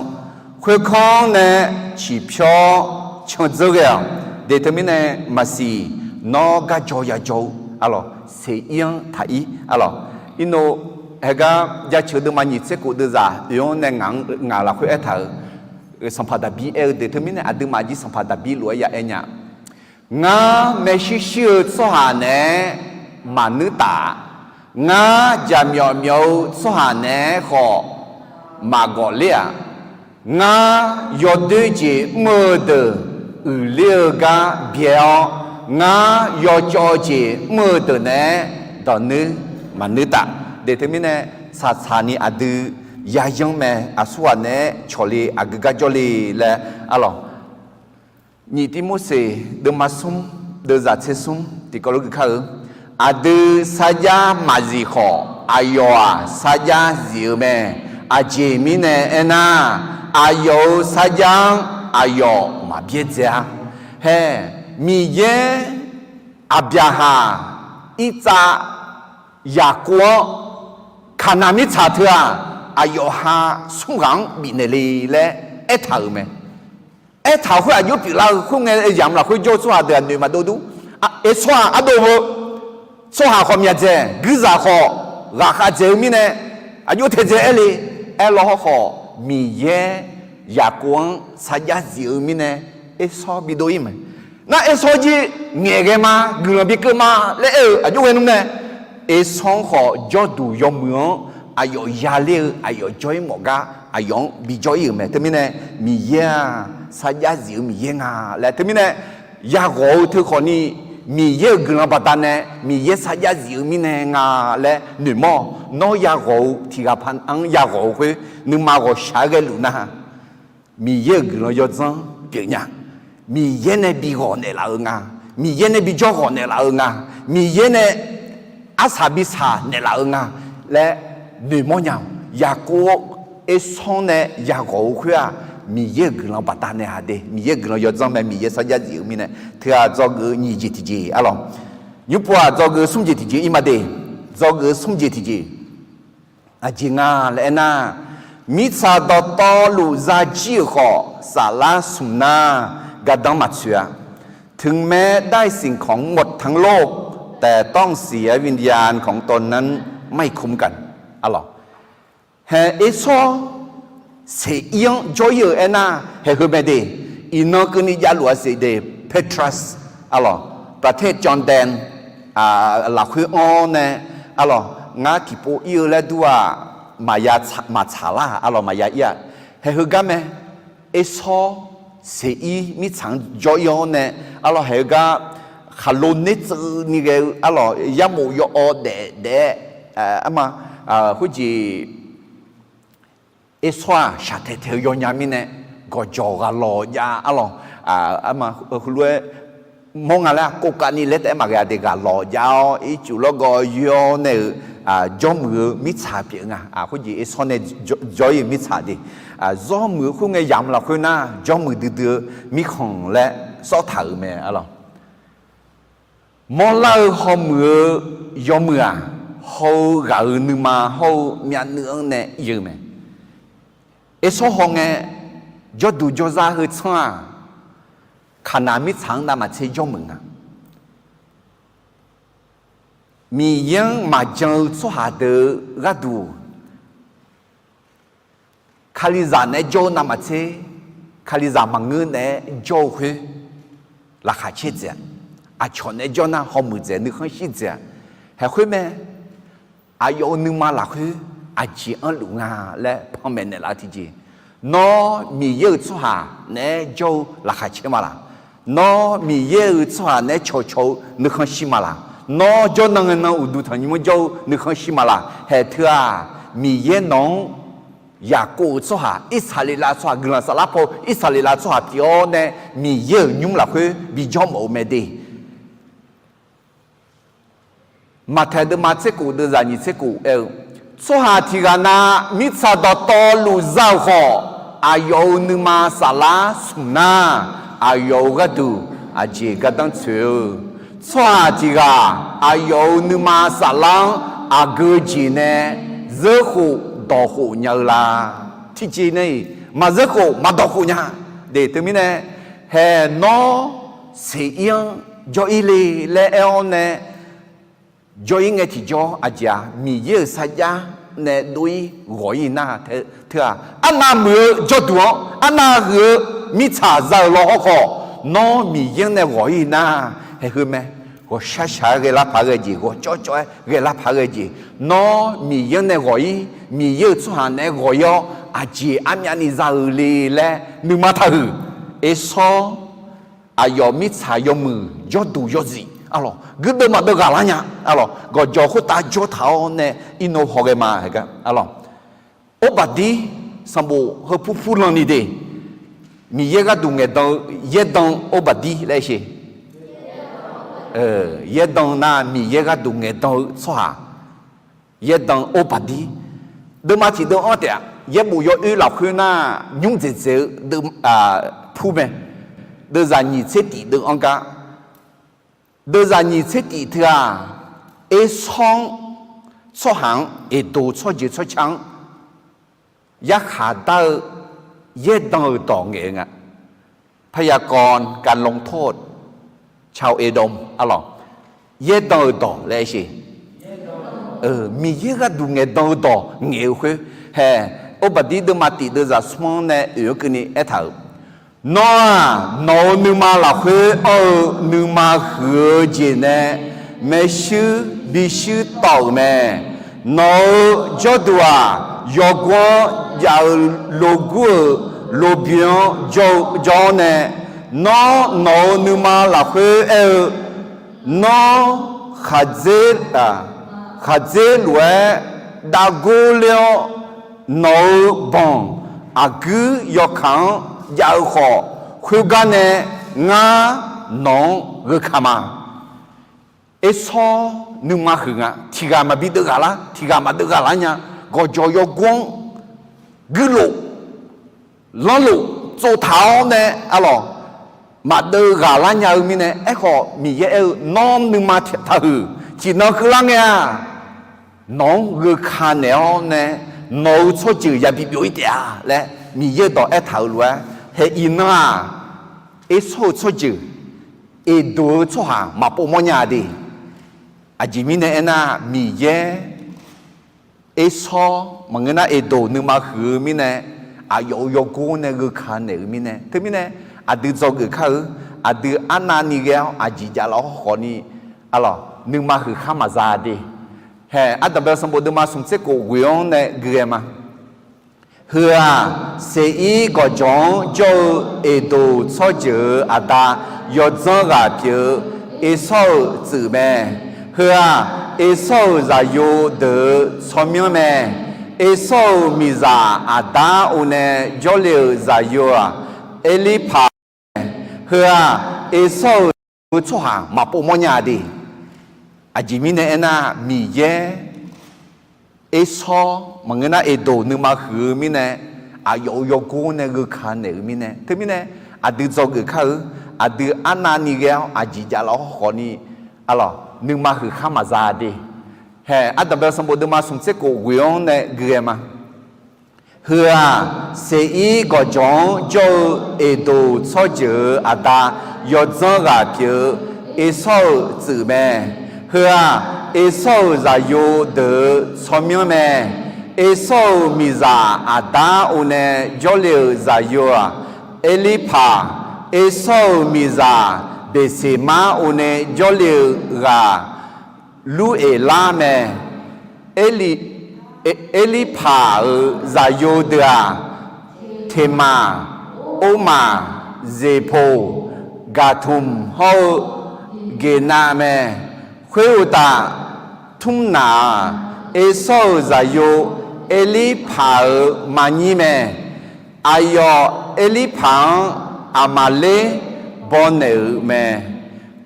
คุยข้องเนี่ยชีพช่อช่างเจ้าเกี่ยวเดี๋ยวทำไมเนี่ยมาสินอกาจอยาจออะล่ะc'est un taï alors ino hega ya chede mani se ko de za yon ne nga la khu etha sampada bi e determine adu maji sampada bi lo ya enya nga me shi shi so ha ne manu ta nga ja myo myo so ha ne kho ma go le nga yo de ji mo de u le ga biao ngã yo cho chị mưa từ nè đó nữ mà nữ ta để thế mình nè sát sát ni adu ya yang mẹ asuan nè choli agaga choli là alo nhị tí mua xe đưa mà sum đưa giả xe sum thì có lúc khởi ada saja mazikho ayo saja zilme ajemine ena ayo saja ayo mabieja he miye abyaha ita yakwo kanami chathua ayo ha sungang binele le etaume etau hu ayo pi la khu nge yam la khu jo swa de ne ma do du e swa ado so ha kho mya je giza kho ga kha je mi ne ayo the je ele e lo kho mi ye ya kwang sa ya zi mi ne e so bi do im na e so ji nge ge ma gu bi ke ma le e ayo we nu ne e so kho jo du yo mu ayo ya le ayo joy mo ga ayo bi joy me te mi ne mi ye sa ya zi mi ye nga le te mi ne ya go the kho ni mi ye gna batane mi ye sa ya zi mi ne nga le nu mo no ya go ti ga pan ang ya go hu nu ma go sha ge lu na mi ye gna yo zang bi nya mi ye ne bi go ne la nga mi ye ne bi jo go ne la nga mi ye ne asa bi sa ne la nga le nu mo nya ya ko e son ne ya go hu a mi ye gna batane ha de mi ye gna yo zang me mi ye sa ya zi mi ne thia zo ge ni ji ti ji alors ñu po zo ge sum ji ti ji ima de zo ge sum ji ti ji a ji nga le na mi sa do to lu za ji ho sa la sum na ga dang ma chua ถึงแม้ได้สิ่งของหมดทั้งโลกแต่ต้องเสียวิญญาณของตนนั้นไม่คุ้มกันalors he eso se ion joyeux ena he humede ino kuni jalua se de Petrus alors ประเทศจอร์แดนหลักคืออ้อเนี่ยalors งาที่ปูอีและดัวมายามาชาลาalors มายาเอียเฮฮึกะเมเอโซเสียมีฉันจอยเนี่ยalors เฮกะคาโลนิซนี่ก็alors ยามูยอเดมาคุจิเอสวาชาเตเทยอนยามิเนี่ยก็จอกาลอยาalors มาคุรู้มองอะไรก็การนี่เล็ดมาเกิดการรอยาวอีจุลก็ยอเนี่ยจอมือมิชาเปียงคุณยี่สอนเนี่ยจอยมิชาดิจอมือคุณเงยยำละคุณน่ะจอมือดื้อมีของและซอถือเมื่ออะไรมองแล้วหัวมือยอมือหัวกาหนึ่งมาหัวมีอันหนึ่งเนี่ยยืมเอสห้องเนี่ยจอดูจอซาหือช่างขณะมิฉังนามาเชยยมึงมียังมาเจอสหเดอรัดูคาลิซาเนโจนามาเชคาลิซามังเงินเนโจคือราคาเชจอาชนเนโจนาหอมือเจนึกให้ชิจเฮ้ยแม่อายุนึงมาละคืออาจีอันลุงและพ่อแม่เนี่ยละทีจีน้อมีเยอะสหเนโจราคาเชมาละน้อมีเยอะสหเนโชนึกให้ชิมาละน้อจนังเงินอุดุทันยมโจนึกให้ชิมาละเฮเธอมีเยน้องอยากกูสหอิสราเอลสหกลาสลาโพอิสราเอลสหพิโอเนมีเยอะยุ่งละคือบิจอมโอเมดีมาเทดมาเซกูเดจานิเซกูสหทิกานามิซาดอตอลูซาโฮอายุนึมาสลาสุนาอายุกดูอาเจกดังเชือสวาจิกาอายุนึมาสลังอาเกจีเนเจหูดอกหูเนลาที่จีนี่มาเจหูมาดอกหูเนเดตมิเนเฮโนเสียงจอยลีเลเอโอเนจอยเงที่จออาจามีเยอะสัจจาเนดุยรอยน่าเถอะอันนั้นมือจดตัวอันนั้นคือมิชาเจรอขอน้อมีเยอะเนรอยน่าเฮ้ยแม่ก็ช้าๆเกล้าพาเกจีก็จ่อยๆเกล้าพาเกจีน้อมีเยอะเนรอยมีเยอะสุดเนรอยอาจีอามีอันนี้จะเลยแหละนึกมาท่าหือเอซออายอมิชายมือยอดูยอจีalors gede ma de galanya alors go joku ta jo thao ne ino hoge ma hega alors obadi sambo he pu lan ni de mi yega du nge do ye don obadi le she 也当那米也个都爱当错下，也当欧巴的，都嘛提到我的，也不要有老去那用这这都铺面，都在你这地都安个，都在你这地头啊，一双错行，一多错就错强，一下到也当当嘅啊，พยากรณ์การลงโทษชาวเอโดมอะหรอเยดอต่อเลยสิมีเยก็ดูเงดอต่อเงี้ยคือเฮ้อุบัติเหตุมาติดจะสมองเนี่ยอยู่กันนี่เอท่านอนนึมาละคือนึมาหือเจเนี่ยไม่ชื่อบิชื่อต่อแม่นอจอดัวยกว่ายาโลกุโลบิโอจอเนี่ยนนึมาละคือน้องขัดเจลวยดากูเลียวน้องบองอากูยกขังยาวขอคุยกันเนี่ยงาน้องรึขมาเอซอนึมาหึงอ่ะที่กามาบิดกาละที่กามาดึกาละเนี่ยก็จอยกวงกุลุล้อลุโจเท้าเนี่ยอะไรมาเดินกาลันยามีเนี่ยไอ้ข้อมีเยอะน้องนึงมาถ้าหือจีน้องคือลังเนี่ยน้องคือคาเนลเนี่ยน้องชอบจืดยาบิบอยู่อีเดียและมีเยอะต่อไอ้เท่าล้วนเฮอิน่าไอ้ชอบจืดไอ้ดูชอบหามาปูมันยาดีอาจิมีเนี่ยน่ะมีเยอะไอ้ชอบมันก็น่ะไอ้ดูนึงมาหือมีเนี่ยอายุกูเนี่ยคือคาเนลมีเนี่ยถึงมีเนี่ยอาดูจอกเขาอาดูอันนั้นนี่แล้วอาจิจะเราขอนี่อะไรนึกมาคือข้ามาซาดีเฮ้อาดับเบิลสมบูรณ์มาสมเสกวิโอเนี่ยเกลือมาเฮือเสียก็จงโจเอดูชอเจออาดายอดจงกับเพียวเอโซจือแม่เฮือเอโซจะอยู่เดือชอมิวแม่เอโซมีซาอาดาอุเนจอเลวจะอยู่เอลิพาเฮือเอโซชั่วมาปูมันยาดีอาจิมีเนี่ยน่ะมีเยเอโซมันก็น่ะเอโดนึกมาหือมีเนี่ยอายุกูเนี่ยคือขันเนี่ยมีเนี่ยถึงมีเนี่ยอาดูจอกเขาอาดูอันนั้นนี่แล้วอาจิจะเราขอนี่อะไรนึกมาหือข้ามาซาดีเฮ้อาดับเบิลสมบูรณ์มาสมเสกวิโอเนี่ยเกลือมาเฮือเสียก็จงโจเอดูชอเจออาดายอดจงกับเพียวเอโซจือแม่เฮือเอโซจะอยู่เดือชอมิวแม่เอโซมีซาอาดาอุเนจอเลวจะอยู่เอลิพาเอโซมีซาเบเซมาอุเนจอเลวกาลูเอลาแม่เอลิพาซาโยเดาเทมาโอมาเซโพกาทุมเฮาเกนาเมခွေဥတာထုံနာเอโซซาโยเอลิพามานีเมอายอเอลิพังอามาเลบอนเนเม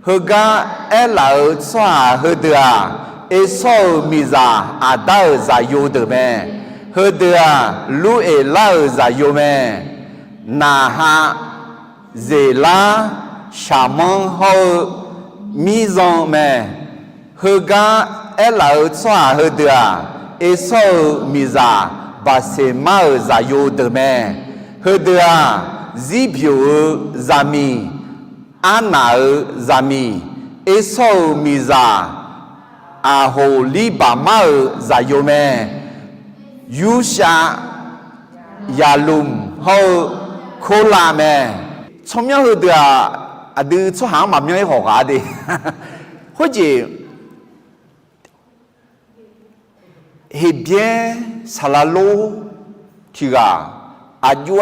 ฮกาเอลาสวาฮเดาเอโซมิซาอาดาซาโยเดเมฮเดาลูเอลาซาโยเมนาฮาเซลาชามอนฮอมิซองเมฮกาเอลาสวาฮเดาเอโซมิซาบาเซมาซาโยเดเมฮเดาซิบิโอซามีอานาซามีเอโซมิซาอาโฮลีบามาซาโยเมยูชายาลุมฮอโคลาเมชมยังฮเดาอดูชหามาเมียหอกาดิ或者เฮเบียซาลาโลที่กาอายุ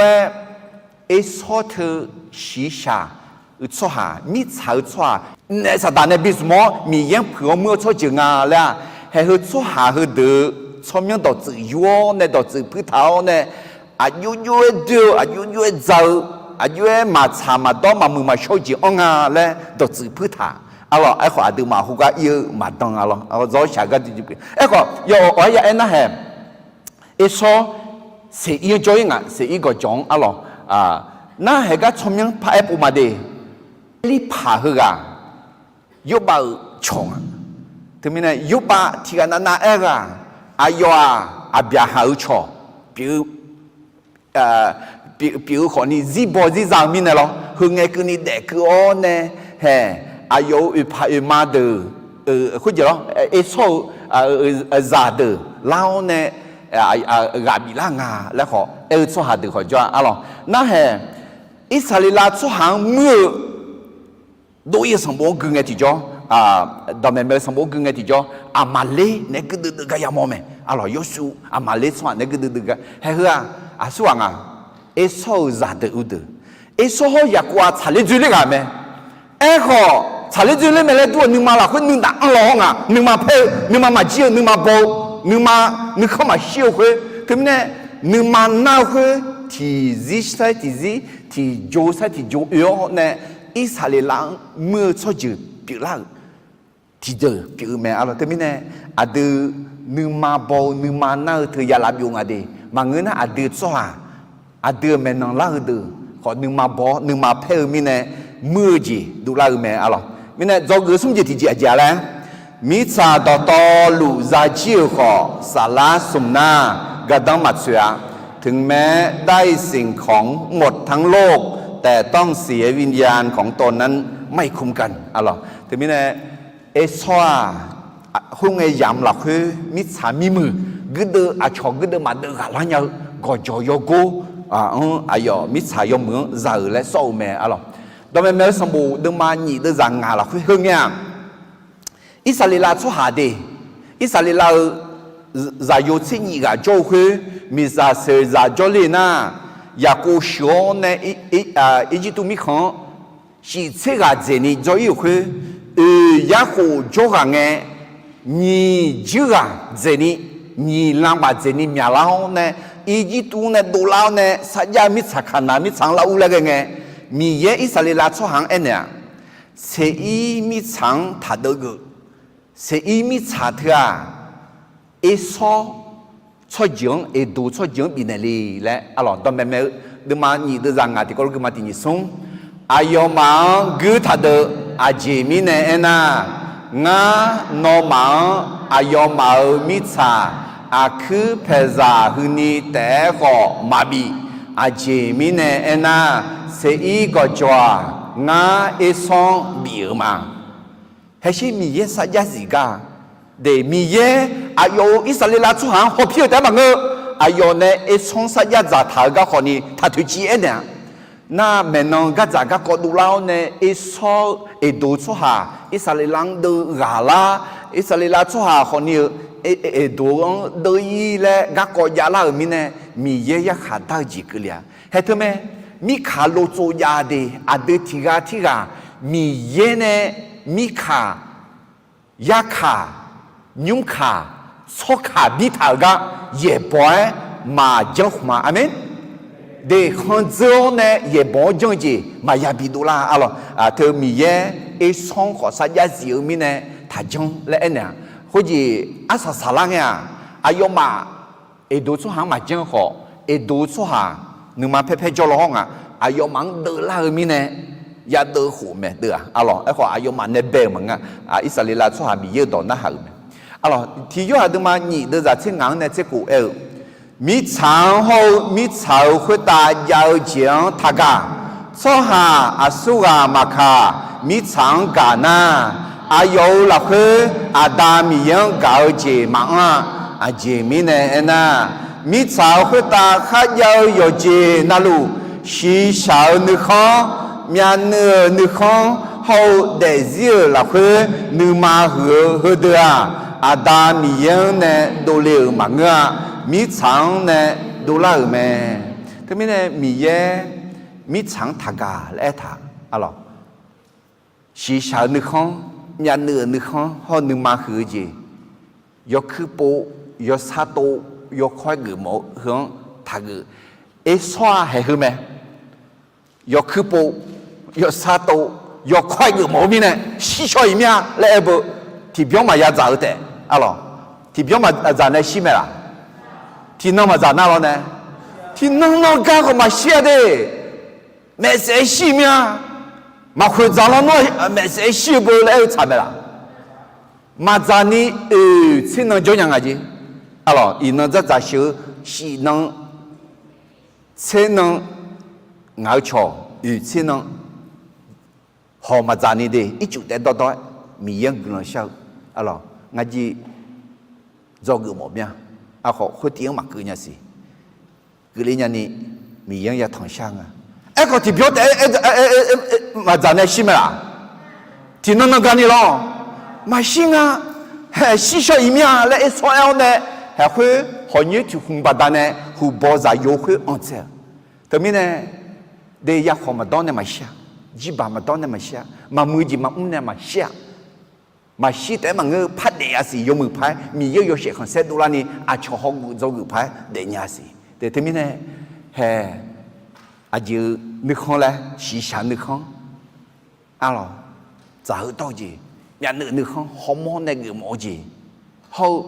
เอสอเธอชีชาอุตสาหมีชาวชาในสถานในบิสมอมียังเผื่อเมื่อชดจึงอ่ะแล้วให้เขาชหาเขาเดือชมยังต่อจืดยัวในต่อจืดพื้นเท้าเนี่ยอายุยัวเดียวอายุยัวเจ้าอายุมาชามาต้องมามือมาชดจึงอ่ะแล้วต่อจืดพื้นเท้า alors ai khỏa từ mà hu ga yêu mà tông alors rồi chả cái gì ai có yo ở nhà em nó hè ai so sẽ yêu cho anh sẽ yêu cái chồng alors na hệ cái chồng yang pa ép mà đi li pa hư ga yo bảo chồng thế mình này yo ba thì cái na ai ga ayo bia hậu cho biểu biểuขอนี่จีบจีจางมินเนาะคือไงคือนี่เด็กคืออ๋อเนี่ยเฮ้อายุพามาเดอคุณจะเนาะเอโซซาเดเล่าเนี่ยกาบิลางาแล้วขอโซหาเดขอจ้าอะไรนั่นเฮ้อิสราเอลสุหังมือโดยสมบูรณ์กึ่งไงที่จ้าดอมเมลสมบูรณ์กึ่งไงที่จ้าอามาเลเนี่ยก็ดื้อกันยามอมเมอะไรยสูอามาเลส่วนเนี่ยก็ดื้อกันเฮ้ยส่วนเอโซซาเดอุดเอโซเขาอยากว่าชาลิจุลิกันไหมเขาชาลิจุลิไม่เลยตัวหนึ่งมาละคนหนึ่งด่างร้องหนึ่งมาเพลหนึ่งมาเจียวหนึ่งมาโบหนึ่งเข้ามาเชี่ยวคุยถึงเนี่ยหนึ่งมาหน้าคุยที่ซีใช่ที่โจใช่ที่โจเอ๋อเนี่ยอิสราเอลเมื่อชดจืดปีละที่เจอปีแม่อะไรถึงเนี่ยอาดูหนึ่งมาโบหนึ่งมาหน้าเธอยาลาบิวงาดีบางเงินอาดูซ้ออาดูแม่นางลาดูขอหนึ่งมาโบหนึ่งมาเพลมีเนี่ยมือจีดูลาแม่อะไรมีเนี่ยจอกุสมจิตที่จีอาแล้วมิซาดอตอลูซาจิวขอสาลาสุมนากระดังมัดเสียถึงแม้ได้สิ่งของหมดทั้งโลกแต่ต้องเสียวิญญาณของตนนั้นไม่คุ้มกันอะไรถึงมีเนี่ยเอสวาหุ่งไอยามหลักคือมิซามีมือกึดเดออาชอกึดเดอมาเดอกันแล้วเนี่ยก็จอยโกอายอมิซายอมือจ่าและโซ่แม่อะไรตอนแม่สมบูรณ์เดิมมาหนีเดินจางงาหลักคือเฮงเนี่ยอิสราเอลชั่วหาดีอิสราเอลจะอยู่ที่นี่ก็โจ้คือมิซาเซจะโจลีน่าอยากกูชวนในอีจิตุมิขังสิเชกาเจนี่โจอยู่คืออยากกูโจกันเงนี่จืกาเจนี่นี่ลำบากเจนี่มีอะไรเนี่ยอีจิตุเนี่ยดูแล้วเนี่ยสัญญามิสักขนาดมิสังเราอุลเกงมีเยอิสราเอลชั่วหางเอ็นเนี่ยเสียมิสังทัดเกเสียมิชาเถอะเอซอชดยังเอดูชดยังบินเลยและอะไรตอนแม่เดิมมานี่เดินจางที่ก็รู้มาที่นี่ส่งอายอมังกูทัดอาเจมิเนเอน่างานอมังอายอมังมิชาอาคือเพซาฮึนีแต่ก็มาบีอาเจมิเนเอน่าเสียก็จัวงาเอซองบีมาให้ชิมีเยสัญญาสิกาเดมีเยอายุอิสราเอลชั่วหางหอบเพียวแต่บางอายุเนี่ยเอซองสัญญาจะถ่ายก็คนนี้ถ้าถือจีเอ็นเนี่ยน่าแม่น้องก็จะก็ดูแล้วเนี่ยเอซอเอดูชั่วหาอิสราเอลดูกาลาอิสราเอลชั่วหาคนนี้เอดูดูยีเล่ก็ยาลามีเนี่ยมีเยอยากขาดจีกเลยเฮ้ยทำไมมีขาโลโจยาดีอาเดทิกามีเยเนี่ยมีขายาขายุงขาโซขาบิทากะเย่บอยมาจังมาอเมนเด็กคนเจ้าเนี่ยเย่บอยจังจีมายาบิดูลาอะไรเธอมีเย่เอซองขอสัญญาจีมีเนี่ยถ้าจังและเนี่ยเขาจีอาสาสลังเนี่ยอายุมาเอดูสุหางมาจังขอเอดูสุหาหนึ่งมาเพ่ๆจอลองอายุมังเดลามีเนี่ยยาเดือหูแม่เดืออะไรไอ้ขออายุมันเนี่ยเบลมึงอิสราเอลชั่วหามีเยอะต่อหน้าหาอะไรที่ย้อนดูมาหนีเดือจะเช่นงั้นเนี่ยเจ้ากูมี长后มี草会打腰间他个ชั่วหาอาสุกามาคามี长กานาอายุละคืออาดามียังเก่าเจมังอาเจมีเนี่ยนะมี草会打ข้ายาว有เจ那路西少นึกข้อမြန်นึกข้อ后ได้เสียละคือนึกมาเหอเดืออาดามียังเนี่ยดูเลี้ยวมังมี长เนี่ยดูล่าแม่ที่มีเนี่ยมีเยมี长ทักกาและทักอะไรสีสาวนึกข้อမြန်นึกข้อเขานึกมาเหอจียกคือปูยกซาโตยกควายกือหมูเฮืองทักเอสวาให้คือแม่ยกคือปูยกซาโต要快个毛病呢，细小一面来不，体表嘛也咋的，啊咯，体表嘛咋那细没啦，体能嘛咋那了呢？体能那干个嘛写的，没谁细面，嘛会咋了那没谁细不来差没啦？嘛咋你才能叫人家去，啊咯，伊能这咋修，细能才能熬巧，才能。好嘛，咋你的？一就得到米样个人笑，啊咯，我就做个毛病，啊好，会点嘛个人是，个人呢米样也同乡啊，哎个提表的嘛咋那西么啦？听能干你咯？嘛行啊，还细小一面来一说了呢，还会好你就红巴蛋呢，会包扎优惠安置，对面呢，得也好嘛当那么想。几把嘛当那么下，嘛每几嘛那么下，嘛西在嘛个拍的也是有没拍，米有些很晒多了呢，啊巧好个做个拍的也是，对对面呢，嘿，啊就你看嘞，西山你看，啊咯，咋到的，呀你看好么那个么子，好，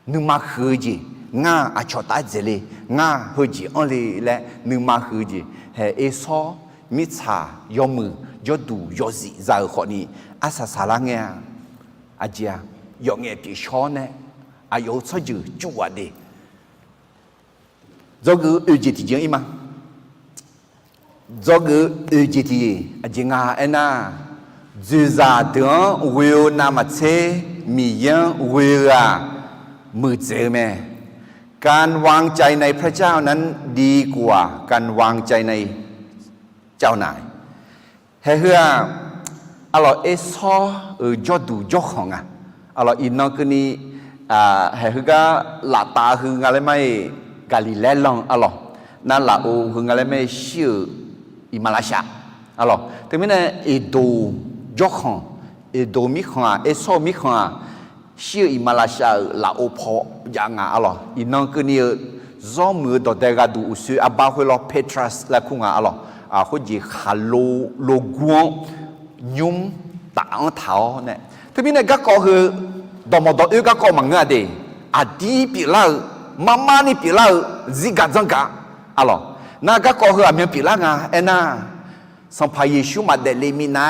你嘛喝的，我啊巧大这里，我喝的安里嘞，你嘛喝的，嘿一说。米茶要么要读要是然后你阿啥啥啦个阿姐要眼别笑呢，啊有错就我的，这个2GT 一嘛，这个2GT阿姐啊哎那，就是等为有那么车米样为啊มือเจอแม่การวางใจในพระเจ้านั้นดีกว่าการวางใจในเจ้านายเฮืออะลอเอซอยอดูยอของอ่ะอะลออินนอกนี่ฮือกะลาตาฮืองอะไรไม่กาลิเลลองอะลอนั่นลาโอฮืองอะไรไม่ชื่ออิมาลาชาอะลอแต่ไม่เนี่ยเอโดยอของเอโดมิของอ่ะเอซอมิของอ่ะชื่ออิมาลาชาลาโอพอยังอ่ะอะลออินนอกนี่จอมือดอเดกาดูอุสุอาบาฮุลอเพทรัสละคุงอ่ะอะลอเขาจีฮัลโลกวงยุ่มต่างเท้าเนี่ยที่นี่ก็คือดอมดอก็ก็มังเงาดีอดีปีละมานี่ปีละจิกาจังกะอะหรอนั่นก็คืออเมริปีละไงเอ็น่าสัมภาระชูมาเดลิมินา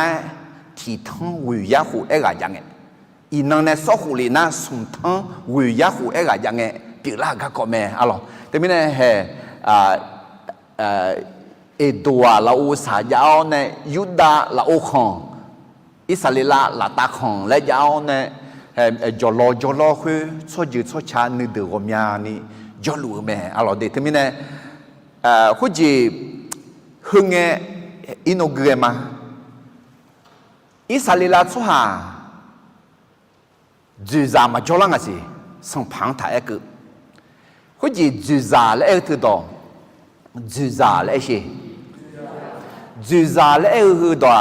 ที่ทั้งวิยาหูเอกยังไงอีนั่นเนี่ยสกุลีน่าสุนทั้งวิยาหูเอกยังไงปีละก็ก็แม่อะหรอที่นี่เอตัวเราสายาวเนี่ยยุดาเราของอิสราเอลเราตาของและยาวเนี่ยจอลอคือช่วยยืดช่วยชาหนึ่งเดือนมีอันนี้จอลูแม่อะไรเด็กที่มีเนี่ยคุณจีหึงเงอินโนเกมาอิสราเอลช่วยหาจูซามาจอลังสิส่งพังถ่ายก็คุณจีจูซาและตัวต่อจูซาและสิจูซาและคือตัว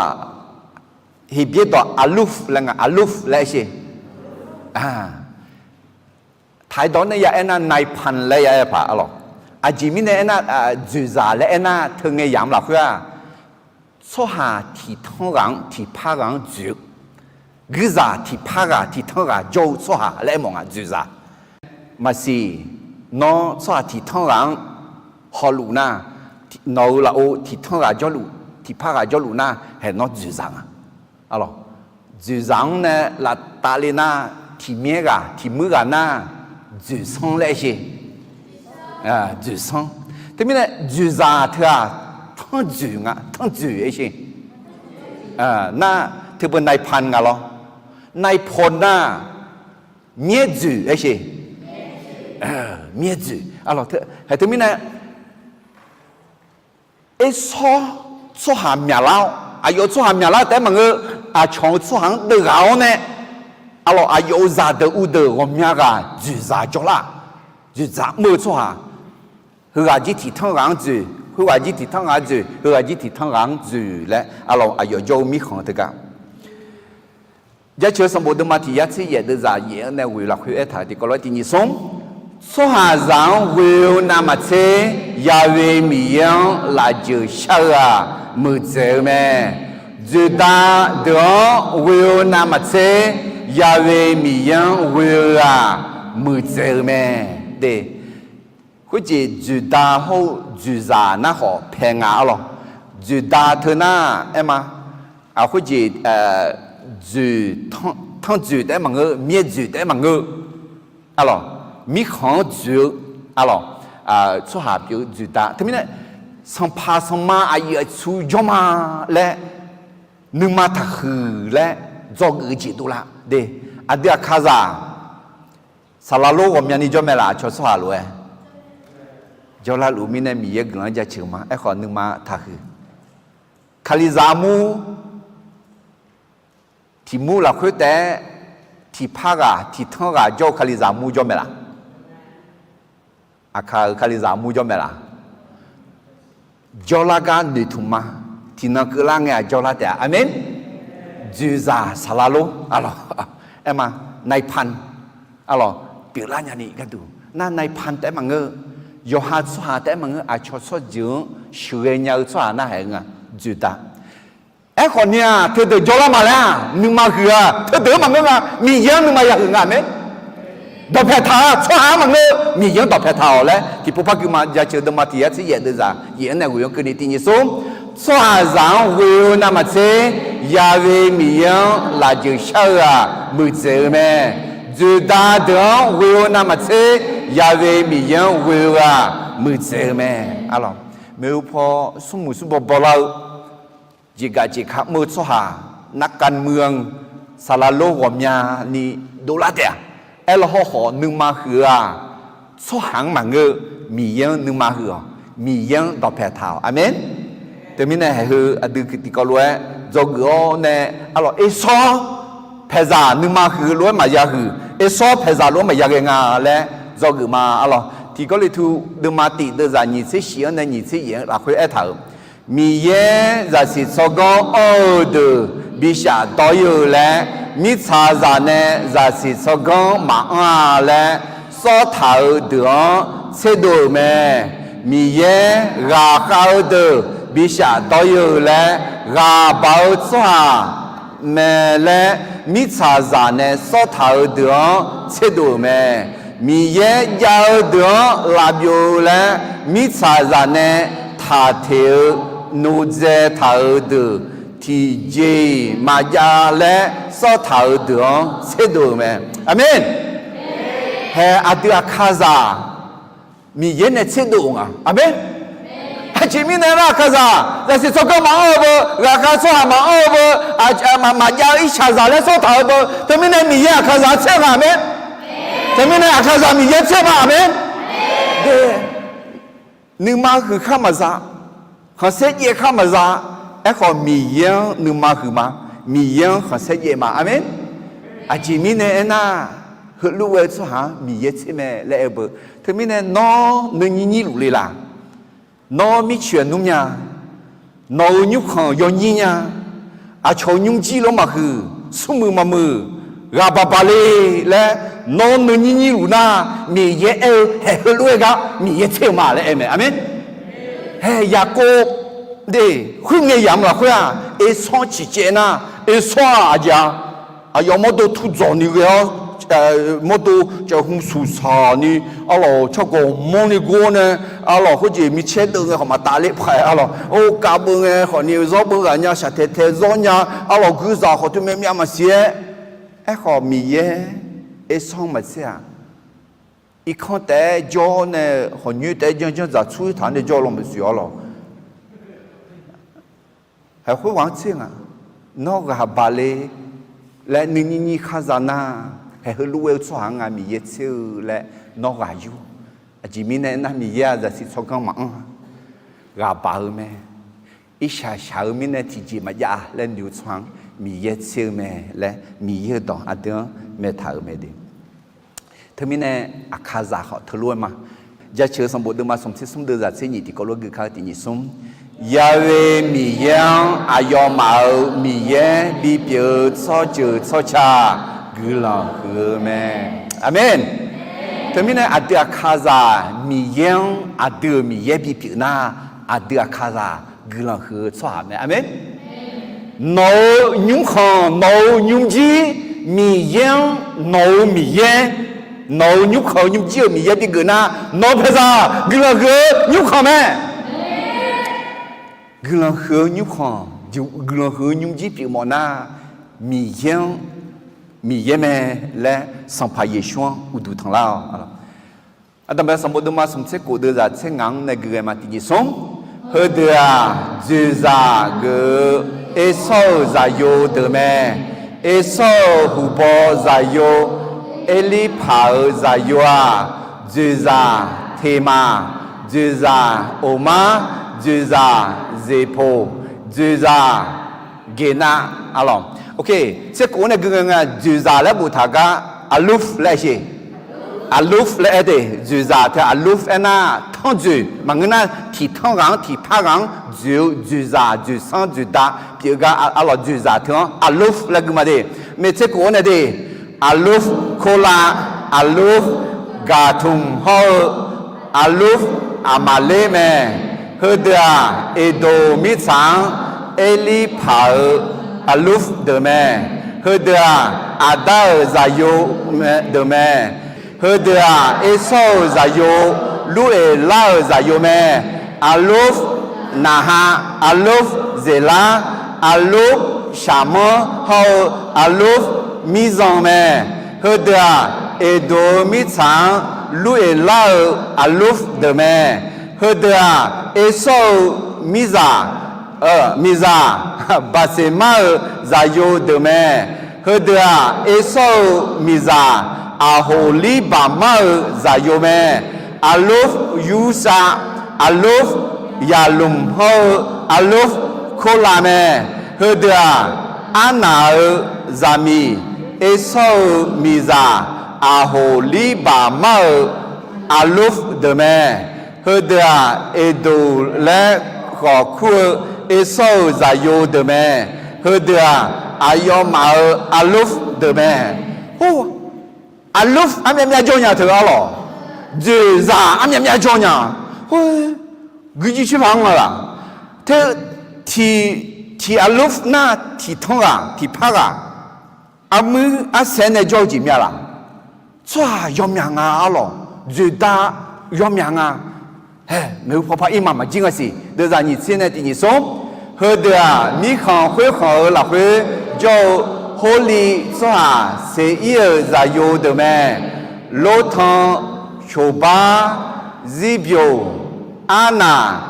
ฮิบเยตัวอาลูฟแล้วไงอาลูฟและสิไทยตอนนี้ยังนายพันเลยยังผ่าหรออาจิมิเนี่ยจูซาและถึงไงยามหลับคือช่วยหาที่ท้องรังที่พารังจูกึซาที่พาราที่ท้องรังโจช่วยหาและมองจูซามาสิน้องช่วยที่ท้องรังฮอลูน่าน้องเราที่ท้องรังจอลูที่พาราจอลูน่าเห็นน้องจูซังอะหรอจูซังเนี่ยละตาเลน่าที่เมียกาที่มือกาน่าจูซังเลยสิจูซังแต่ไม่เนี่ยจูซาเธอทั้งจูงะทั้งจูเอสิน่าเธอเป็นนายพันกันหรอนายพลน่าเมียจูเอสิเมียจูอะหรอเธอให้เธอไม่เนี่ยไอ้ซ้อหาเมียเราอายุซ้อหาเมียเราแต่มันก็ช่องซ้อหางเดือดเอาเนี่ยอะเราอายุซาเดืออุด我们个就ซาจละ就ซา没ซ้อหาคืออาจิที่ทั้งหลังจูคืออาจิที่ทั้งหลังจูคืออาจิที่ทั้งหลังจูและอะเราอายุโยมีของเถอะกันยาเชื่อสมบูรณ์มาที่ยาที่เยเดซาเยในวิลาคุยเอถาที่ก็เลยที่นี่ส่งซ้อหาจังวิวนามาเชยาเวมียังลาจูชามือเจอแม่ จุดาเดือวิวนามาเซยาเวมียังวิวามือเจอแม่เดคุจิจุดาหูจุจานะขอแพงอาหรอจุดาเธอหน้าเอ็มาเอาคุจิจุทั้งจุได้มังเงอมีจุได้มังเงออะไรมีของจุอะไรสุภาพอยู่จุดาทำไมเนี่ยสัมภาษณ์มาอายุสุจมาและนึกมาทักคือและจอกจิตุละเดอเดียคาซาสารโลกมันนี่จะไม่ละชดสวาลวยจอลาลูมินมีเยอะกันจะเชื่อมาไอ้คนนึกมาทักคือคาลิซามูที่มูละคุยแต่ที่พักที่ทั้งก็จอคาลิซามูจะไม่ละอาคาลิซามูจะไม่ละจอลากันดูทุ่มมาที่นักล่างเนี่ยจอลาแต่อามินจูซาสลาโลอะไรเอ็มานายพันอะไรเปล่าอย่างนี้กันดูนั่นนายพันแต่มังเงยยอฮัดสวาแต่มังเงยอาชดสดจึงช่วยยาวสวาหน้าเหงจูดาไอ้คนเนี่ยเธอเดินจอลามาแล้วนึกมาคือเธอเดินมังเงยมีเยอะนึกมาอย่างงั้นไหมดอกแพทาสวามังเงยมีเยอะดอกแพทาแล้วที่พวกพักคือมาจะเจอดมาที่ที่เย็นเดือดเย็นเนี่ยกูยังคืนนี้ที่นี่ส่งสวาจังวิวนามาเซยาเวมียังลาจิชามือเจอแม่จุดาเดือวิวนามาเซยาเวมียังวิวมือเจอแม่อะไรไม่รู้พอสมุสุบบอลจิกาจิขับมือสหานักการเมืองสารโลกวมยานี่ดูละเดียเอลห่อห่อนึงมาเหือสหังมังเงอมียังนึงมาเหือมียังดอกแพทาวอาเมนแต่ไม่แน่คืออดีตที่ก็รู้จงก็เนี่ยอะไรเอซอเพซานึงมาคือรู้มายาคือเอซอเพซารู้มายาเกงาและจงก็มาอะไรที่ก็เลยทูดูมาติเดจานี่สิเสียเนี่ยนี่สิเยังเราคุยเอถามีเย่จะสิสกอโอดบิชาต่ออยู่และมิชาจานเนี่ยจะสิสกอมาและสอถาเดือเสดูแม่มีเย่ราคาเดือบิชาต่ออยู่และราบาวสวาแม่และมิชาจานเนี่ยสอถาเดือเสดูแม่มีเย่ยาวเดือลาบิวและมิชาจานเนี่ยทาเทอนูเจทาเดือที่เจมาจาและสอถาเดือเสดูแม่อาเมนเฮอเดียคาซามีเย่เนี่ยเสดูงะอาเมนจิมินาราคาซาแต่สิสก็มาเอาบ่ราคาสวามาเอาบ่มาจาอิชาซาและสอถาบ่แต่ไม่ได้มีเย่คาซาเชื่ออาเมนแต่ไม่ได้คาซามีเย่เชื่ออาเมนเดนึกมาคือข้ามาซาเขาเสียเย่ข้ามาซาไอ้คนมีเย่นึกมาคือมามีเย่เขาเสียเย่มาอาเมนอาจิมินาน่าคือรู้ว่าสหามีเย่ใช่ไหมและเอเบอแต่ไม่ได้น้อนึงยี่รู้เลยล่ะน้อมีเชื่อนุ่มยาน้อยุคของยอนี่ยาอาชาวยุงจีลงมาคือสมือมามือราบาบาเลและน้อนึงยี่รู้นะมีเย่เอเฮรู้ว่ามีเย่เชื่อมาและเอเมอาเมนเฮยาโกเดคุยเงียบละคุยเอซ้อนจีเจนะเอซ้อนอาจารย์อายอมดูทุกจอนี่ก็มดูจะหุ่นสุสานี่อะไรชอบก็มองนี่กูเนี่ยอะไรเขาจะมีเช็ดตัวเขามาตาเล็บไปอะไรโอ้กาบงเขาเนี่ยรอบงเนี่ยชัดเทรอนเนี่ยอะไรคือจะเขาถึงไม่มีมาเสียไอ้เขามีเยไอ้ส่งมาเสียอีกคนแต่จอเนี่ยเขาเนี่ยแต่ยังจะช่วยทานเนี่ยจอลงมาเสียหรอให้เขาวางเสียงนอกจากบาลีและนี่ข้าจานาให้รู้ว่าสว่างมีเยซูและนอกอายุจิมินเนี่ยมีเยอะจะสิสกังมังราบาลแม่อิชาชาวมินเนี่ยที่จิมายาและนิวสว่างมีเยซูแม่และมีเยอะต่ออันเดียวแม่ถ่ายแม่ดีเธอมินเนี่ยอาคาซาเขาทะลุมาจะเชื่อสมบูรณ์มาสมที่สมเดือดเสียนี่ที่ก็รู้คือเขาที่นี่สมยาเวมียังอายอมามีเยบีเปียซอจืดซอชากุลาคือแม่อาเมนแต่ไม่ในอดีตคาซามียังอดีตมีเยบีเปียนาอดีตคาซากุลาคือสวาแม่อาเมน nấu nhúng khăn nấu nhúng gì mì yên nấu mì yên nấu nhúng khăn nhúng gì mì yên thì cái na nấu phải sao cái là cái nhúng khăn mẹ cái là cái nhúng khăn cái là cái nhúng gì bị mòn na mì yên mẹ là sans pas yéchouan ou du thằng lao Adambe samboduma sumse kode za tse ngang ne gre mati ji som hedea juza ge eso za yo de me eso hubo za yo eli pa za yo a juza thema juza oma juza zepo juza gena along okay tse ko ne gre nga juza la bu tha ga aluf la shi aluf le ede juza te aluf ena tendu mangena ti tangang ti parang juza ju san ju da pi ga alors juza te aluf le gmade mais te ko ne de aluf kola aluf gatum ho aluf amale me heda edo mi sang eli pa aluf de me heda ada zayo de me Hedea eso zayo lue la zayo me aluf naha aluf zela aluf shama ho aluf mizan me hedea edo mitsan lue la aluf de me hedea eso miza basema zayo de me hedea eso miza aholi bama zayome aluf yusa aluf yalum ho aluf kolame heda ana zami eso miza aholi bama aluf deme heda edo le khoku eso zayo deme heda ayoma aluf deme oh aluf amya jonya te alo juza amya jonya oi giji chi phang la te ti aluf na ti thonga ti phaga amu asene joji mya la chwa yomya nga alo juda yomya nga he me papa imama jinga si de za ni chen ne ti ni som he de mi khang hui khang la hui jo Holy Zoa se ie za yo de me lotan choba zibyo ana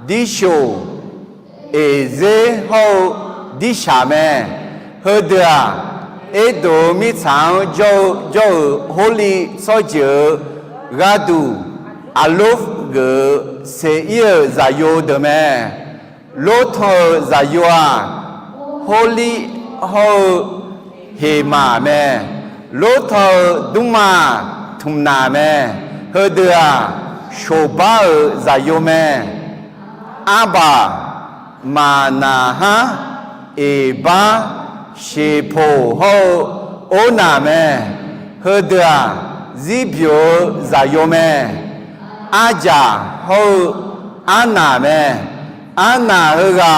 disho eze ho dishame heda edo mi chang jo holy soje gadu aluf ge se ie za yo de me lotan za yo a holy ho hema me lotho duma thumna me hedea shoba zayo me aba manaha eba shepo ho ona me hedea zibyo zayo me aja ho ana me ana hega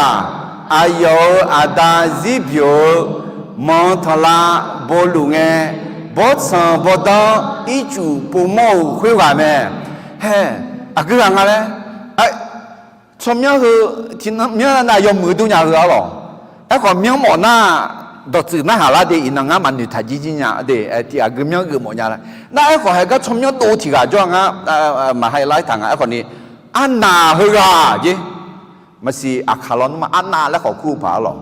ayo ada zibyo montala bolunge botsan bodan ichu pomo khwewa me he agura nga le ai chomya hu tinamya na yo mudu nya ga lo a ko myo mo na do tsu na hala de inanga man ni thaji ji nya de ti agmyo ge mo nya la na a ko ha ga chomya do ti ga jo nga ma highlight thang a ko ni anna hu ga ji masi akhalon ma anna la ko ku pa lo